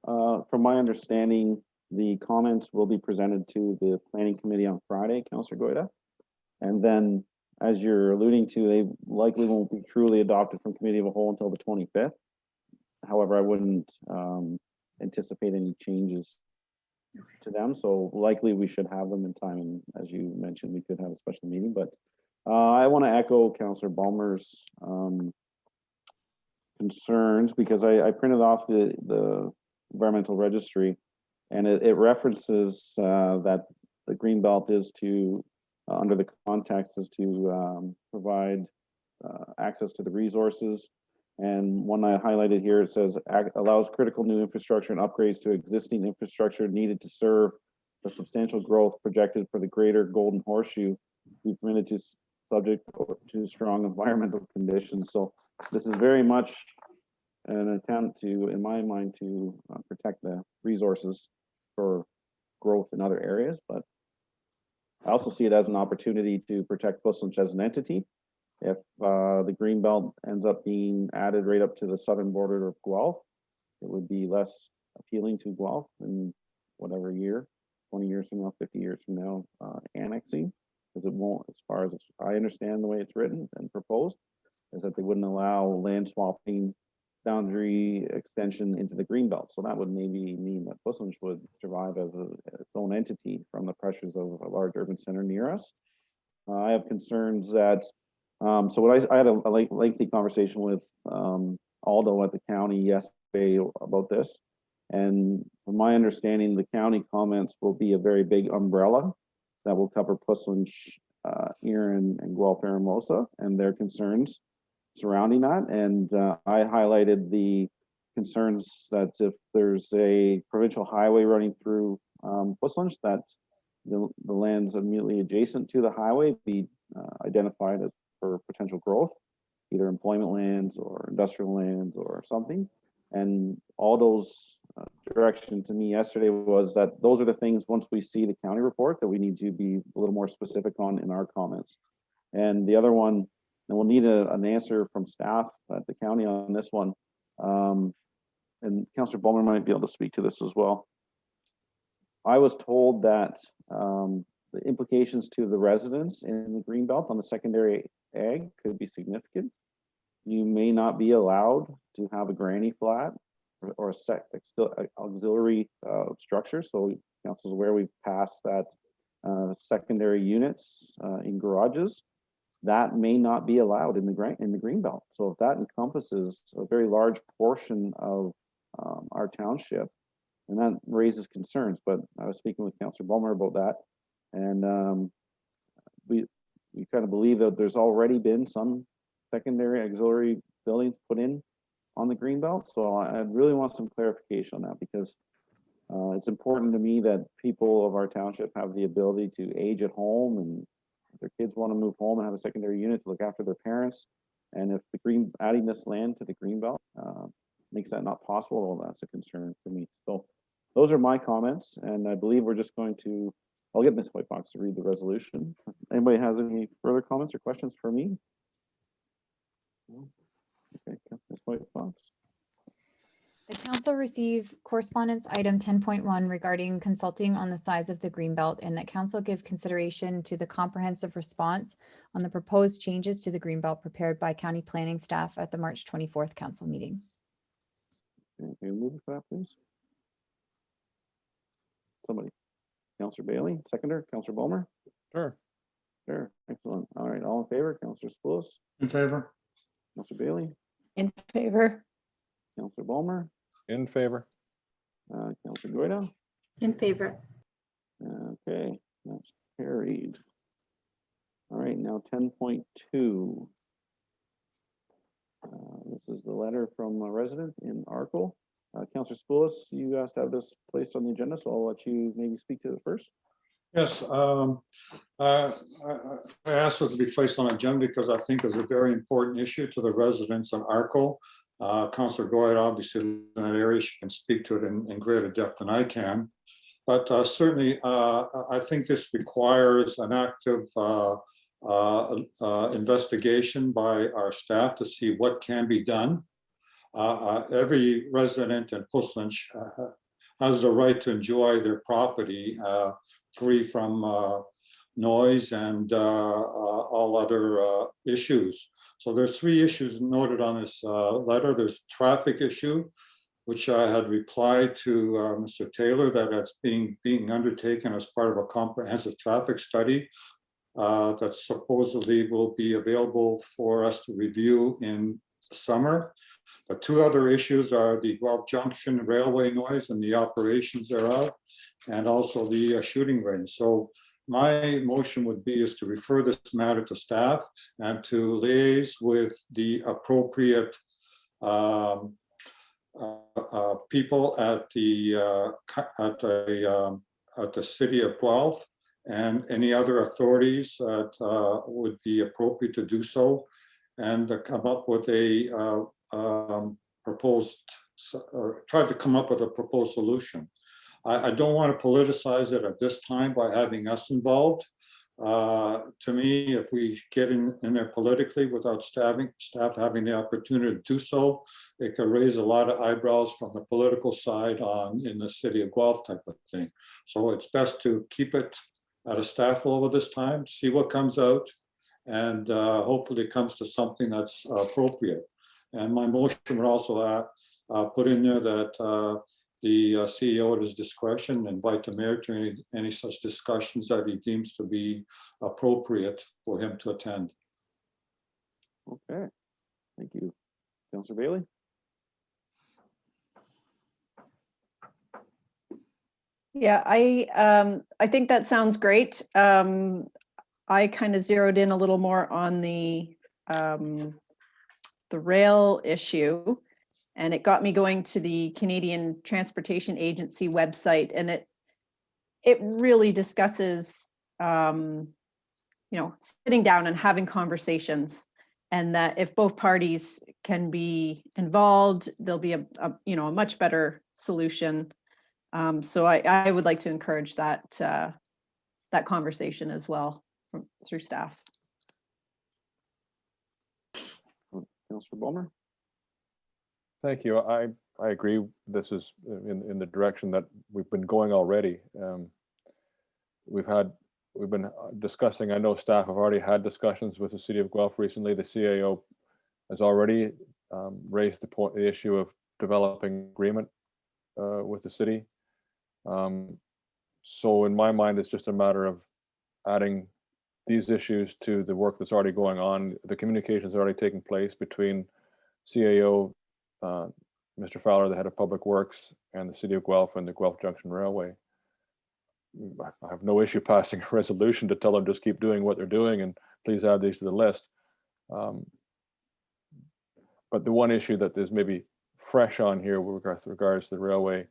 From my understanding, the comments will be presented to the planning committee on Friday, Councillor Goyda. And then, as you're alluding to, they likely won't be truly adopted from committee of a whole until the 25th. However, I wouldn't anticipate any changes to them. So likely we should have them in time. And as you mentioned, we could have a special meeting. But I want to echo Councillor Balmer's concerns, because I printed off the environmental registry, and it references that the Greenbelt is to, under the context, is to provide access to the resources. And one I highlighted here, it says allows critical new infrastructure and upgrades to existing infrastructure needed to serve the substantial growth projected for the greater Golden Horseshoe, be permitted to subject to strong environmental conditions. So this is very much an attempt to, in my mind, to protect the resources for growth in other areas. But I also see it as an opportunity to protect Puslin as an entity. If the Greenbelt ends up being added right up to the southern border of Guelph, it would be less appealing to Guelph in whatever year, 20 years from now, 50 years from now, annexing, because it won't, as far as I understand the way it's written and proposed, is that they wouldn't allow land swapping boundary extension into the Greenbelt. So that would maybe mean that Puslin would survive as its own entity from the pressures of a large urban center near us. I have concerns that so what I had a lengthy conversation with Aldo at the county yesterday about this, and from my understanding, the county comments will be a very big umbrella that will cover Puslin, Erin, and Guelph Aramosa and their concerns surrounding that. And I highlighted the concerns that if there's a provincial highway running through Puslin, that the lands immediately adjacent to the highway be identified as for potential growth, either employment lands or industrial lands or something. And all those direction to me yesterday was that those are the things, once we see the county report, that we need to be a little more specific on in our comments. And the other one, and we'll need an answer from staff at the county on this one. And Councillor Bowman might be able to speak to this as well. I was told that the implications to the residents in the Greenbelt on the secondary ag could be significant. You may not be allowed to have a granny flat or a auxiliary structure. So council's aware we've passed that secondary units in garages. That may not be allowed in the Greenbelt. So if that encompasses a very large portion of our township, and that raises concerns. But I was speaking with Councillor Bulmer about that, and we kind of believe that there's already been some secondary auxiliary buildings put in on the Greenbelt. So I really want some clarification on that, because it's important to me that people of our township have the ability to age at home, and if their kids want to move home and have a secondary unit to look after their parents. And if adding this land to the Greenbelt makes that not possible, well, that's a concern for me. So those are my comments, and I believe we're just going to, I'll get Ms. Whitefox to read the resolution. Anybody has any further comments or questions for me? No? Okay, Ms. Whitefox. The council received correspondence item 10.1 regarding consulting on the size of the greenbelt, and that council give consideration to the comprehensive response on the proposed changes to the greenbelt prepared by county planning staff at the March 24th council meeting. Okay, move for that, please. Somebody. Councillor Bailey, seconder. Councillor Bulmer. Sure. Sure, excellent. All right, all in favor? Councillor Spoulos, In favor? Councillor Bailey, In favor. Councillor Bulmer, In favor. Councillor Goida. In favor. Okay, that's carried. All right, now 10.2. This is the letter from a resident in Arkle. Councillor Spoulos, you asked to have this placed on the agenda, so I'll let you maybe speak to it first. Yes, I asked it to be placed on agenda because I think it's a very important issue to the residents in Arkle. Councillor Goyd obviously lives in that area. She can speak to it in greater depth than I can. But certainly, I think this requires an active investigation by our staff to see what can be done. Every resident in Puslinch has the right to enjoy their property free from noise and all other issues. So there's 3 issues noted on this letter. There's traffic issue, which I had replied to Mr. Taylor that it's being undertaken as part of a comprehensive traffic study that supposedly will be available for us to review in the summer. The 2 other issues are the Guelph Junction railway noise and the operations thereof, and also the shooting range. So my motion would be is to refer this matter to staff and to liaise with the appropriate people at the city of Guelph and any other authorities that would be appropriate to do so, and to come up with a try to come up with a proposed solution. I don't want to politicize it at this time by having us involved. To me, if we get in there politically without staff having the opportunity to do so, it could raise a lot of eyebrows from the political side in the city of Guelph type of thing. So it's best to keep it at a staff level this time, see what comes out, and hopefully it comes to something that's appropriate. And my motion would also put in there that the CEO at his discretion invite the mayor to any such discussions that he deems to be appropriate for him to attend. Okay, thank you. Councillor Bailey? Yeah, I think that sounds great. I kind of zeroed in a little more on the rail issue, and it got me going to the Canadian Transportation Agency website, and it really discusses sitting down and having conversations, and that if both parties can be involved, there'll be a much better solution. So I would like to encourage that conversation as well through staff. Councillor Bulmer? Thank you. I agree. This is in the direction that we've been going already. We've been discussing, I know staff have already had discussions with the city of Guelph recently. The CAO has already raised the issue of developing agreement with the city. So in my mind, it's just a matter of adding these issues to the work that's already going on. The communications are already taking place between CAO, Mr. Fowler, the head of Public Works, and the city of Guelph and the Guelph Junction Railway. I have no issue passing a resolution to tell them just keep doing what they're doing and please add these to the list. But the one issue that is maybe fresh on here with regards to the railway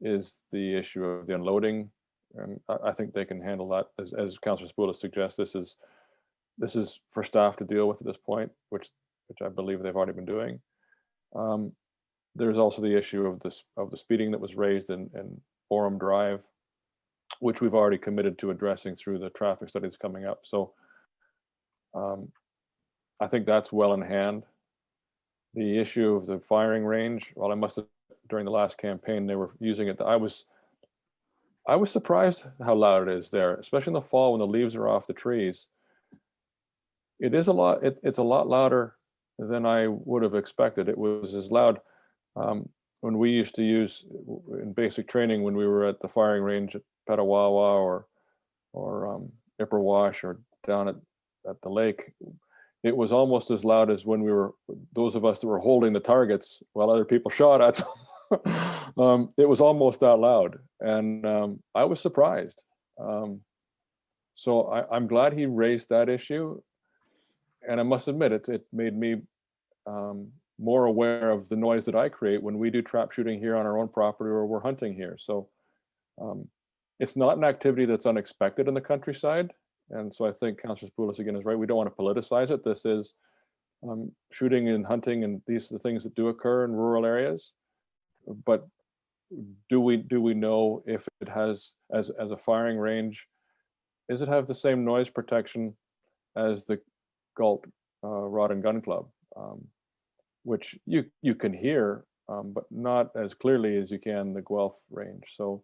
is the issue of the unloading. And I think they can handle that. As Councillor Spoulos suggests, this is for staff to deal with at this point, which I believe they've already been doing. There's also the issue of the speeding that was raised in Orem Drive, which we've already committed to addressing through the traffic studies coming up. So I think that's well in hand. The issue of the firing range, well, I must during the last campaign, they were using it. I was surprised how loud it is there, especially in the fall when the leaves are off the trees. It is a lot. It's a lot louder than I would have expected. It was as loud when we used to use in basic training when we were at the firing range at Petawawa or Ipperwash or down at the lake. It was almost as loud as when we were, those of us that were holding the targets while other people shot at them. It was almost that loud, and I was surprised. So I'm glad he raised that issue, and I must admit it made me more aware of the noise that I create when we do trap shooting here on our own property or we're hunting here. So it's not an activity that's unexpected in the countryside. And so I think Councillor Poulos again is right. We don't want to politicize it. This is shooting and hunting, and these are the things that do occur in rural areas. But do we know if it has, as a firing range, does it have the same noise protection as the Galt Rod and Gun Club, which you can hear, but not as clearly as you can the Guelph range. So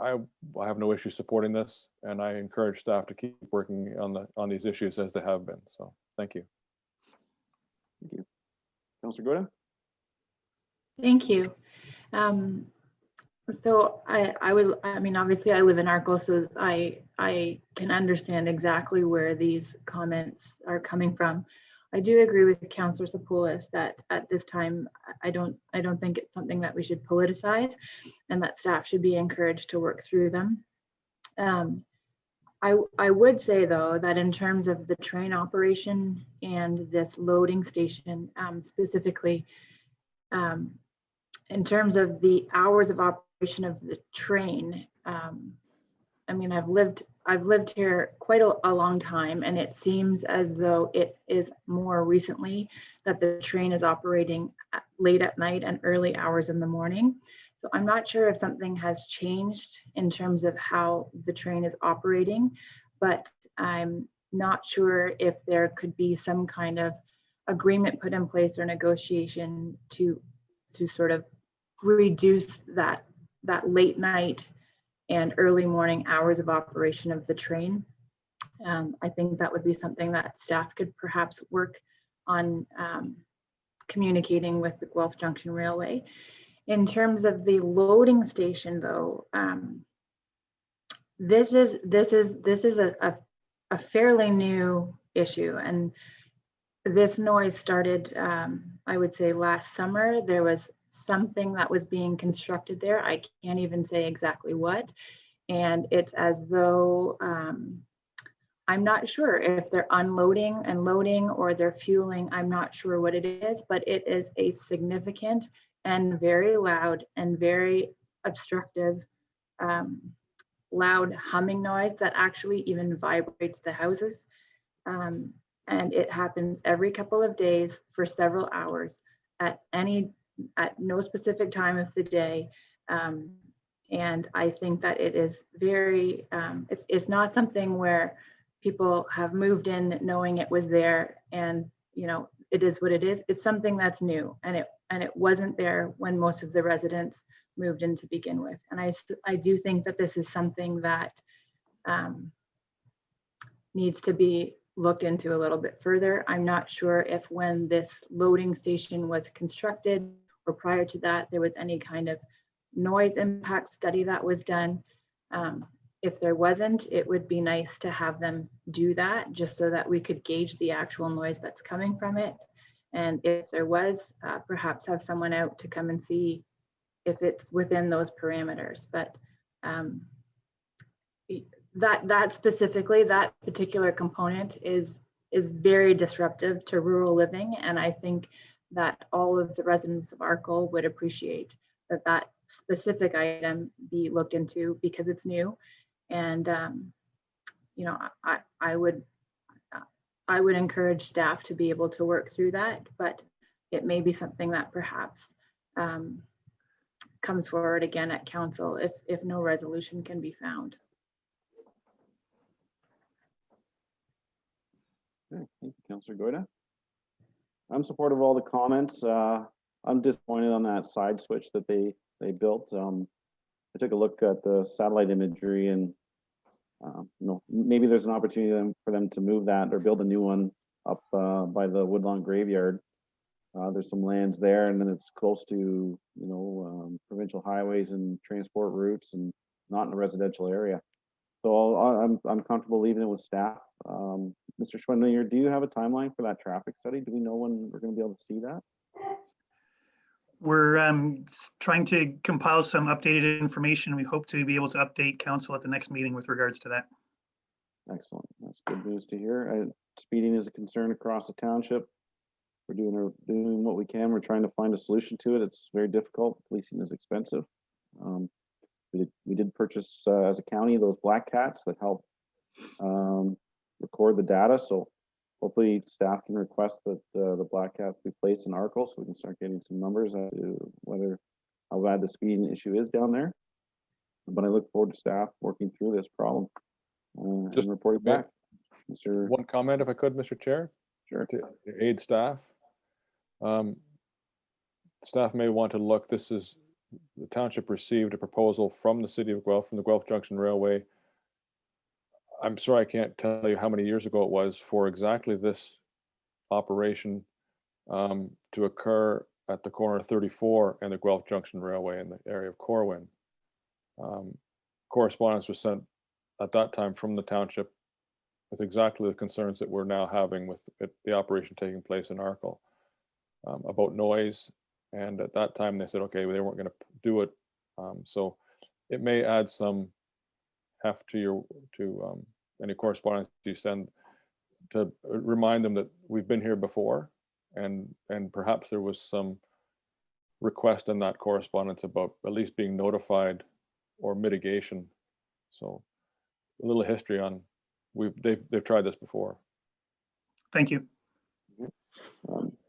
I have no issue supporting this, and I encourage staff to keep working on these issues as they have been. So thank you. Thank you. Councillor Gordon? Thank you. So I mean, obviously I live in Arkell, so I can understand exactly where these comments are coming from. I do agree with Councillor Sapoulis that at this time, I don't think it's something that we should politicize, and that staff should be encouraged to work through them. I would say though that in terms of the train operation and this loading station specifically, in terms of the hours of operation of the train, I mean, I've lived here quite a long time, and it seems as though it is more recently that the train is operating late at night and early hours in the morning. So I'm not sure if something has changed in terms of how the train is operating, but I'm not sure if there could be some kind of agreement put in place or negotiation to sort of reduce that late night and early morning hours of operation of the train. I think that would be something that staff could perhaps work on communicating with the Guelph Junction Railway. In terms of the loading station though, this is a fairly new issue, and this noise started, I would say last summer. There was something that was being constructed there. I can't even say exactly what. And it's as though, I'm not sure if they're unloading and loading or they're fueling. I'm not sure what it is, but it is a significant and very loud and very obstructive, loud humming noise that actually even vibrates the houses. And it happens every couple of days for several hours at no specific time of the day. And I think that it is very, it's not something where people have moved in knowing it was there and, you know, it is what it is. It's something that's new, and it wasn't there when most of the residents moved in to begin with. And I do think that this is something that needs to be looked into a little bit further. I'm not sure if when this loading station was constructed or prior to that, there was any kind of noise impact study that was done. If there wasn't, it would be nice to have them do that just so that we could gauge the actual noise that's coming from it. And if there was, perhaps have someone out to come and see if it's within those parameters. But that specifically, that particular component is very disruptive to rural living. And I think that all of the residents of Arkell would appreciate that specific item be looked into because it's new. And, you know, I would encourage staff to be able to work through that, but it may be something that perhaps comes forward again at council if no resolution can be found. Okay, thank you, Councillor Goyda. I'm supportive of all the comments. I I'm disappointed on that side switch that they built. I took a look at the satellite imagery, and maybe there's an opportunity for them to move that or build a new one up by the Woodlawn Graveyard. There's some lands there, and then it's close to provincial highways and transport routes, and not in a residential area. So I'm comfortable leaving it with staff. Mr. Schwendlinger, do you have a timeline for that traffic study? Do we know when we're going to be able to see that? We're trying to compile some updated information. We hope to be able to update council at the next meeting with regards to that. Excellent. That's good news to hear. Speeding is a concern across the township. We're doing what we can. We're trying to find a solution to it. It's very difficult. Policing is expensive. We did purchase as a county those black cats that help record the data. So hopefully staff can request that the black cats be placed in ARCO so we can start getting some numbers as to how bad the speeding issue is down there. But I look forward to staff working through this problem and reporting back. One comment, if I could, Mr. Chair. Sure. To aid staff. Staff may want to look. The township received a proposal from the city of Guelph, from the Guelph Junction Railway. I'm sorry, I can't tell you how many years ago it was, for exactly this operation to occur at the corner of 34 and the Guelph Junction Railway in the area of Corwin. Correspondence was sent at that time from the township with exactly the concerns that we're now having with the operation taking place in Arkle about noise. And at that time they said, okay, they weren't going to do it. So it may add some heft to any correspondence you send to remind them that we've been here before, and perhaps there was some request in that correspondence about at least being notified or mitigation. So a little history on they've tried this before. Thank you.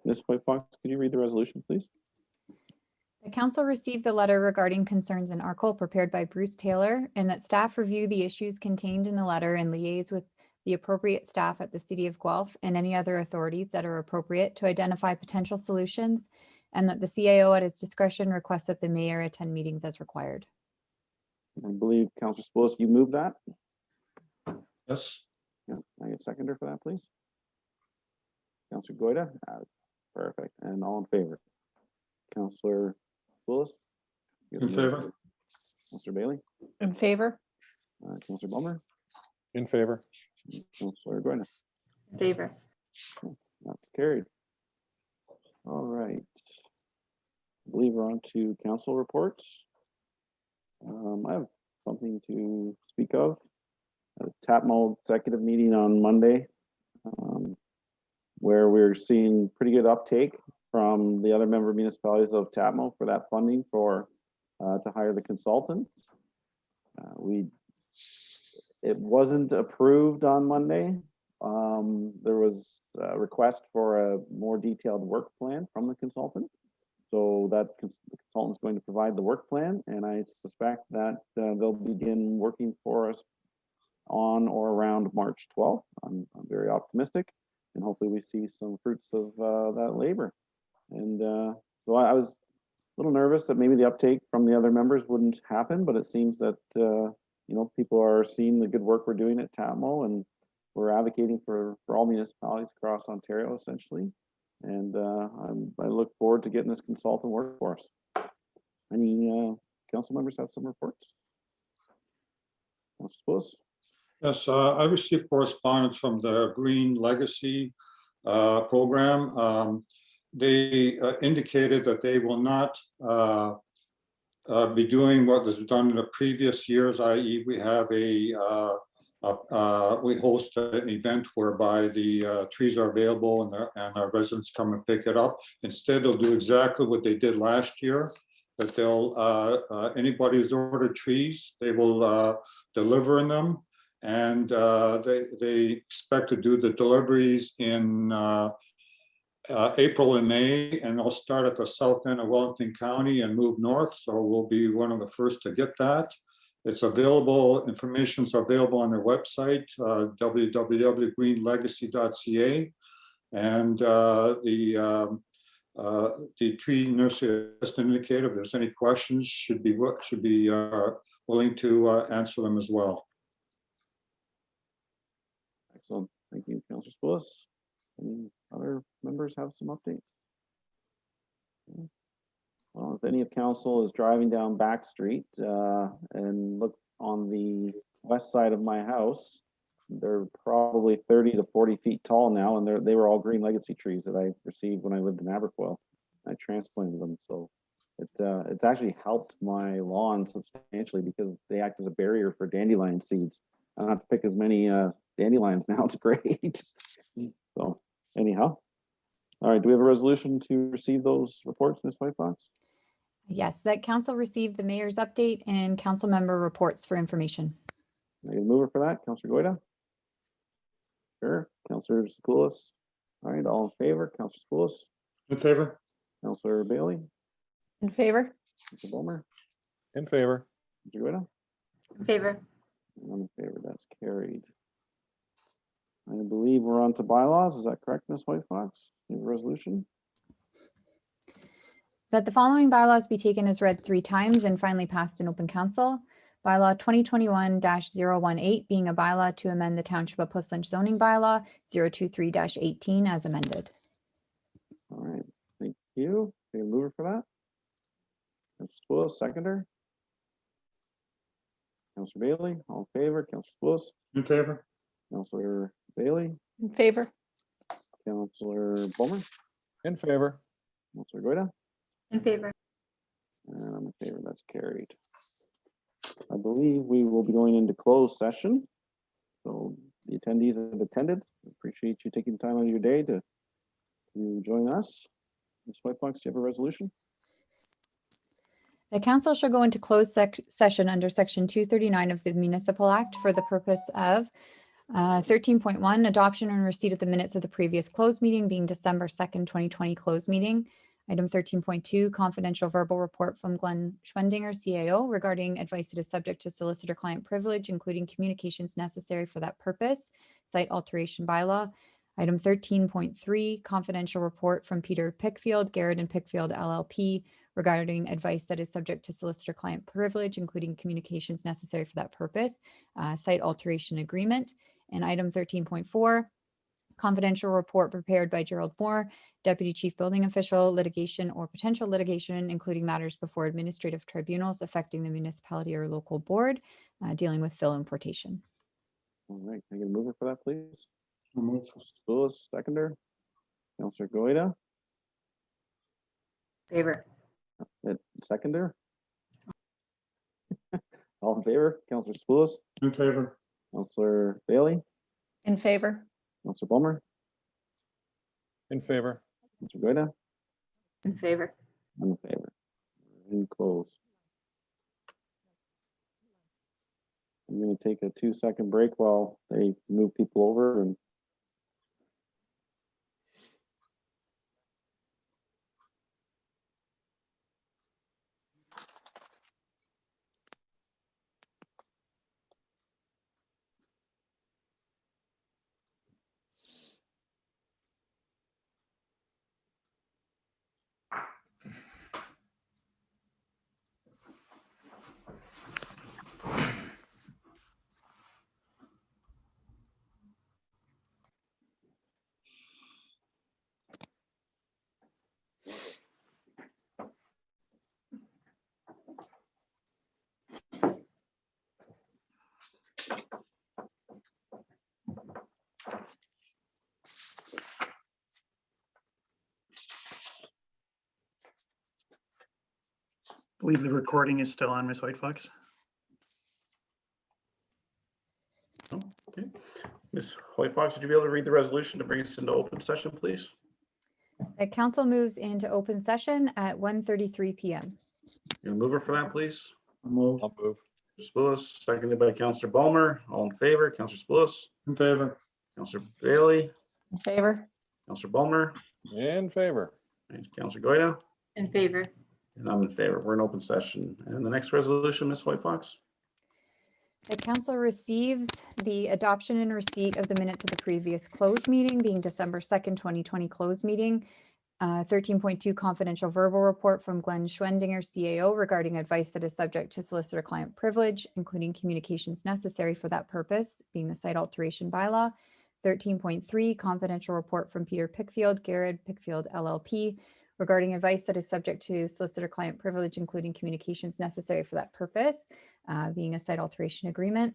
Ms. White Fox, could you read the resolution, please? The council received the letter regarding concerns in Arkle prepared by Bruce Taylor, and that staff review the issues contained in the letter and liaise with the appropriate staff at the City of Guelph and any other authorities that are appropriate to identify potential solutions, and that the CAO at his discretion requests that the mayor attend meetings as required. I believe Councillor Spillis, you moved that? Yes. Yeah, I get a seconder for that, please. Councillor Goida? Perfect. And all in favor? Councillor Spillis? In favor. Councillor Bailey? In favor? Councillor Bulmer? In favor. Councillor Goida? In favor. That's carried. All right. I believe we're on to council reports. I have something to speak of. A TAPMO executive meeting on Monday, where we're seeing pretty good uptake from the other member municipalities of TAPMO for that funding to hire the consultants. It wasn't approved on Monday. There was a request for a more detailed work plan from the consultant. So the consultant is going to provide the work plan, and I suspect that they'll begin working for us on or around March 12th. I'm very optimistic, and hopefully we see some fruits of that labor. And so I was a little nervous that maybe the uptake from the other members wouldn't happen, but it seems that people are seeing the good work we're doing at TAPMO, and we're advocating for all municipalities across Ontario, essentially. And I look forward to getting this consultant work for us. Any council members have some reports? Councilor Spillis? Yes, I received correspondence from the Green Legacy program. They indicated that they will not be doing what was done in the previous years, i.e. we have we host an event whereby the trees are available and our residents come and pick it up. Instead, they'll do exactly what they did last year, that they'll, anybody who's ordered trees, they will deliver them. And they expect to do the deliveries in April and May, and they'll start at the south end of Wellington County and move north. So we'll be one of the first to get that. It's available, information's available on their website, www.greenlegacy.ca. And The tree nursery assistant indicator, if there's any questions, should be willing to answer them as well. Excellent. Thank you, Councillor Spillis. Any other members have some updates? Well, if any of council is driving down Back Street and look on the west side of my house, they're probably 30 to 40 feet tall now, and they were all green legacy trees that I received when I lived in Aberfoyle. I transplanted them, so it's actually helped my lawn substantially because they act as a barrier for dandelion seeds. I don't have to pick as many dandelions now. It's great. So anyhow, all right. Do we have a resolution to receive those reports, Ms. Whitefox? Yes, that council received the mayor's update and council member reports for information. I can move for that. Councillor Goyda? Sure. Councillor Secoulis? All right, all in favor? Councillor Secoulis? In favor? Councillor Bailey? In favor? Councillor Bulmer? In favor. Councillor Goyda? In favor. I'm in favor. That's carried. I believe we're on to bylaws. Is that correct, Ms. Whitefox? You have a resolution? That the following bylaws be taken as read 3 times and finally passed in open council. Bylaw 2021-018 being a bylaw to amend the Township of Puslinch zoning bylaw 023-18 as amended. All right, thank you. Can you move for that? Councillor Spillis, seconder. Councillor Bailey, all in favor. Councillor Spillis, In favor? Councillor Bailey, In favor? Councillor Bulmer, In favor. Councillor Goyda, In favor. and I'm in favor. That's carried. I believe we will be going into closed session. So the attendees that have attended, appreciate you taking time out of your day to join us. Ms. Whitefox, do you have a resolution? The council shall go into closed session under section 239 of the Municipal Act for the purpose of 13.1, adoption and receipt of the minutes of the previous closed meeting being December 2nd, 2020 closed meeting. Item 13.2, confidential verbal report from Glenn Schwendinger, CAO, regarding advice that is subject to solicitor-client privilege, including communications necessary for that purpose, site alteration bylaw. Item 13.3, confidential report from Peter Pickfield, Garrett and Pickfield LLP, regarding advice that is subject to solicitor-client privilege, including communications necessary for that purpose, site alteration agreement. And item 13.4, confidential report prepared by Gerald Moore, Deputy Chief Building Official, litigation or potential litigation, including matters before administrative tribunals affecting the municipality or local board, dealing with fill importation. All right, can I get a mover for that, please? So moved. Spillis, seconder. Councillor Goyda, Favor. seconder. All in favor? Councillor Spillis, In favor? Councillor Bailey, In favor? Councillor Bulmer, In favor. Councillor Goyda, In favor. I'm in favor. In close. I'm going to take a 2-second break while they move people over and I believe the recording is still on, Ms. Whitefox. okay. Ms. Whitefox, would you be able to read the resolution to bring us into open session, please? The council moves into open session at 1:33 p.m. Your mover for that, please? Moved. I'll move. Spillis, seconded by Councillor Bulmer. All in favor? Councillor Spillis, In favor? Councillor Bailey, In favor? Councillor Bulmer, In favor. and Councillor Goyda, In favor. and I'm in favor. We're in open session. And the next resolution, Ms. Whitefox? The council receives the adoption and receipt of the minutes of the previous closed meeting being December 2nd, 2020 closed meeting. 13.2 confidential verbal report from Glenn Schwendinger, CAO, regarding advice that is subject to solicitor-client privilege, including communications necessary for that purpose, being the site alteration bylaw. 13.3 confidential report from Peter Pickfield, Garrett Pickfield LLP, regarding advice that is subject to solicitor-client privilege, including communications necessary for that purpose, being a site alteration agreement.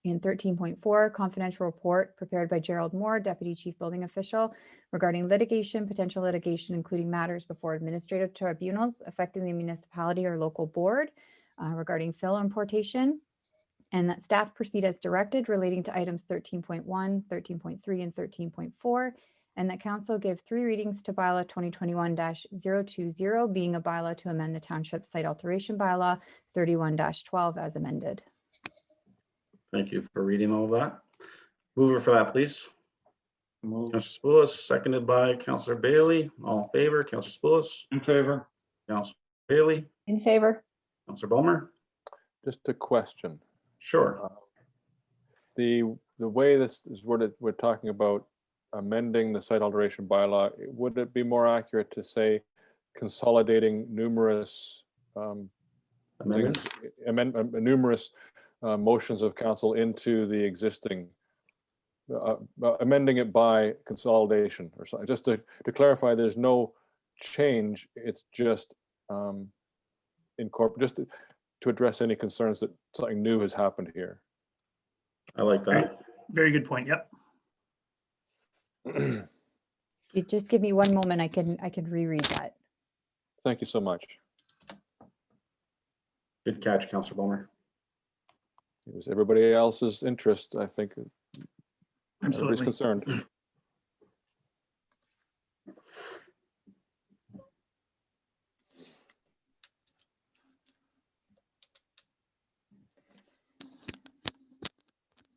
And 13.4 confidential report prepared by Gerald Moore, Deputy Chief Building Official, regarding litigation, potential litigation, including matters before administrative tribunals affecting the municipality or local board, regarding fill importation, and that staff proceed as directed relating to items 13.1, 13.3, and 13.4, and that council give 3 readings to bylaw 2021-020, being a bylaw to amend the township site alteration bylaw 31-12 as amended. Thank you for reading all that. Mover for that, please. Councillor Spoulos, seconded by Councillor Bailey. All in favor, Councillor Spoulos, In favor. Councillor Bailey, In favor? Councillor Bulmer. Just a question. Sure. The way this is worded, we're talking about amending the site alteration bylaw. Would it be more accurate to say consolidating numerous Amendments. numerous motions of council into the existing, amending it by consolidation or something? Just to clarify, there's no change. It's just just to address any concerns that something new has happened here. I like that. Very good point. Yep. You just give me one moment, I can reread that. Thank you so much. Good catch, Councillor Bulmer. It was everybody else's interest, I think. Everybody's Absolutely. concerned.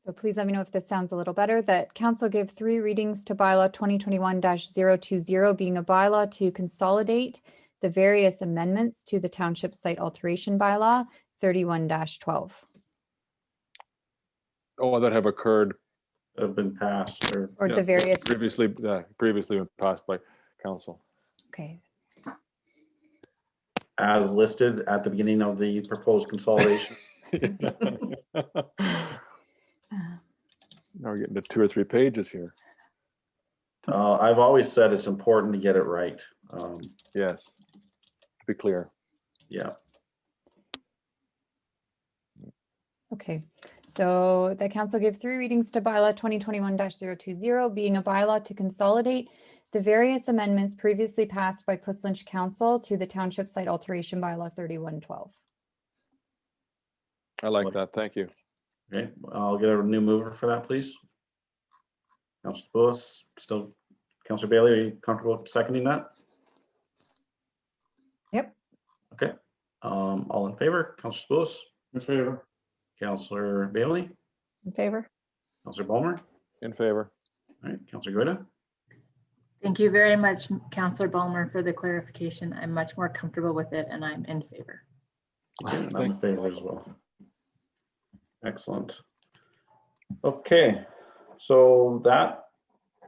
So please let me know if this sounds a little better, that council give 3 readings to bylaw 2021-020, being a bylaw to consolidate the various amendments to the township site alteration bylaw 31-12. Oh, that have occurred Have been passed or Or yeah, the various, previously been passed by council. okay, as listed at the beginning of the proposed consolidation. Now we're getting to 2 or 3 pages here. I've always said it's important to get it right. Yes, to be clear. Yeah. okay. So the council give 3 readings to bylaw 2021-020, being a bylaw to consolidate the various amendments previously passed by Coast Lynch Council to the township site alteration bylaw 31-12. I like that. Thank you. Okay, I'll get a new mover for that, please. Councillor Spoulos, still, Councillor Bailey, are you comfortable seconding that? Yep. Okay, all in favor, Councillor Spoulos, In favor. Councillor Bailey, In favor? Councillor Bulmer, In favor. all right, Councillor Guida. Thank you very much, Councillor Bulmer, for the clarification. I'm much more comfortable with it and I'm in favor. I'm in favor as well. Excellent. Okay, so that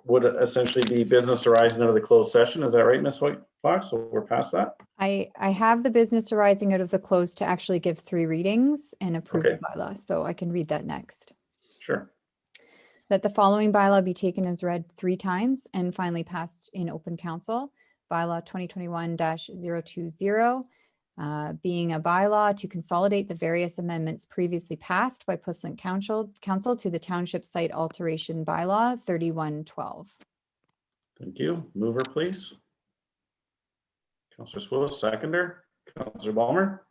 would essentially be business arising out of the closed session. Is that right, Ms. White Fox? So we're past that? I have the business arising out of the close to actually give 3 readings and approve the Okay. bylaw, so I can read that next. Sure. That the following bylaw be taken as read 3 times and finally passed in open council. Bylaw 2021-020, being a bylaw to consolidate the various amendments previously passed by Pussland Council to the township site alteration bylaw 31-12. Thank you. Mover, please. Councillor Spoulos, seconder. Councillor Bulmer.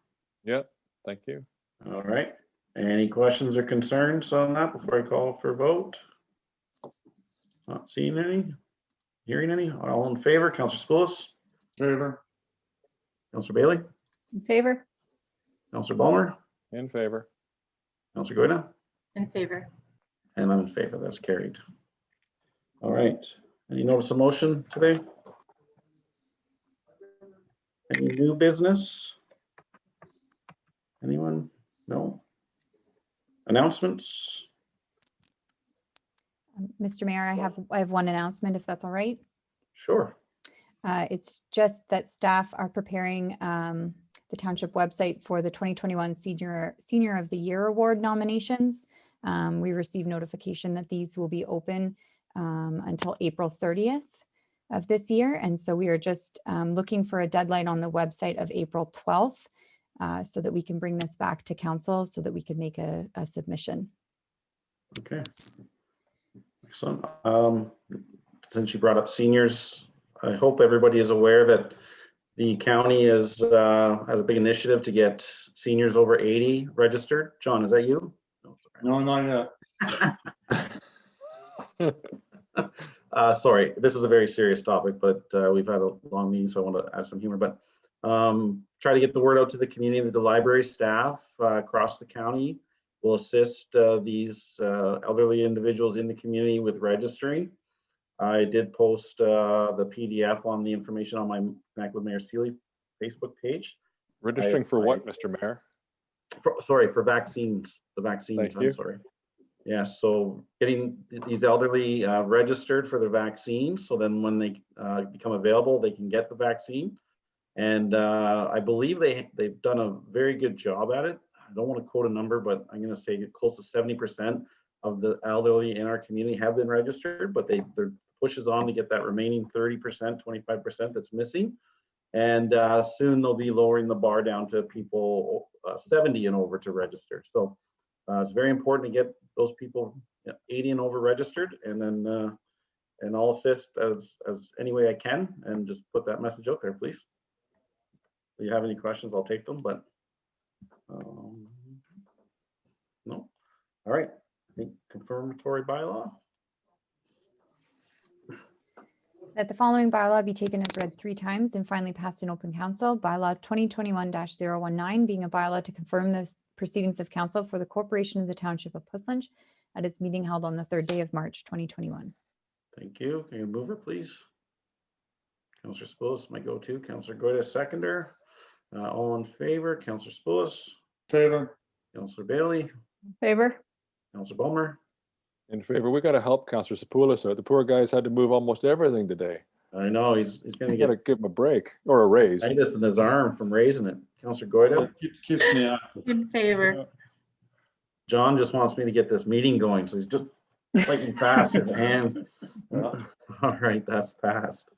Yep. Thank you. All right. Any questions or concerns on that before I call for a vote? Not seeing any, hearing any. All in favor, Councillor Spoulos, Favor. Councillor Bailey, In favor? Councillor Bulmer, In favor. Councillor Guida, In favor. and I'm in favor. That's carried. All right. Any notice of motion today? Any new business? Anyone? No? Announcements? Mr. Mayor, I have one announcement, if that's all right. Sure. It's just that staff are preparing the township website for the 2021 Senior of the Year Award nominations. We received notification that these will be open until April 30th of this year. And so we are just looking for a deadline on the website of April 12th so that we can bring this back to council so that we can make a submission. Okay. Excellent. Since you brought up seniors, I hope everybody is aware that the county is has a big initiative to get seniors over 80 registered. John, is that you? No, not yet. Sorry, this is a very serious topic, but we've had a long meeting, so I want to add some humor. But try to get the word out to the community that the library staff across the county will assist these elderly individuals in the community with registering. I did post the PDF on the information on my Connect with Mayor Seeley Facebook page. Registering for what, Mr. Mayor? Sorry, for vaccines, the vaccines, Thank I'm you. sorry. Yeah, so getting these elderly registered for their vaccines, so then when they become available, they can get the vaccine. And I believe they've done a very good job at it. I don't want to quote a number, but I'm going to say close to 70% of the elderly in our community have been registered, but their push is on to get that remaining 30%, 25% that's missing. And soon they'll be lowering the bar down to people 70 and over to register. So it's very important to get those people 80 and over registered, and then and I'll assist as any way I can, and just put that message out there, please. If you have any questions, I'll take them, but no. All right, I think confirmatory bylaw. That the following bylaw be taken as read 3 times and finally passed in open council. Bylaw 2021-019 being a bylaw to confirm the proceedings of council for the corporation of the township of Puslinch at its meeting held on the 3rd day of March 2021. Thank you. Can you move it, please? Councillor Spillis, my go-to. Councillor Goyda, seconder. All in favor? Councillor Spillis, Favor. Councillor Bailey, Favor? Councillor Bulmer. In favor. We got to help Councillor Sapoulis out. The poor guy's had to move almost everything today. I know he's going to You got to get give him a break or a raise. itis in his arm from raising it. Councillor Goyda. Keeps me active. In favor. John just wants me to get this meeting going, so he's just fighting fast with the hand. All right, that's passed.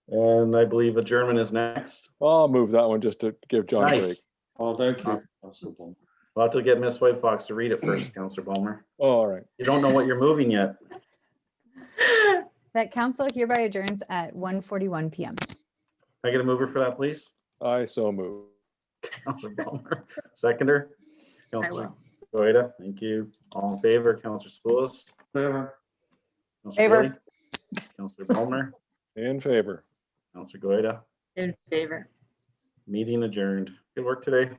And I believe adjournment is next. I'll move that one just to give John a break. Nice. Oh, thank you. Councilor Bulmer. We'll have to get Miss White Fox to read it first, Councillor Bulmer. Oh, all right. You don't know what you're moving yet. That council hereby adjourns at 1:41 p.m. Can I get a mover for that, please? I so move. Councillor Bulmer, seconder. I Councillor will. Goyda, thank you. All in favor, Councillor Spillis. Favor. Councillor Favor. Bailey, Councillor Bulmer, In favor. Councillor Goyda. In favor. Meeting adjourned. Good work today.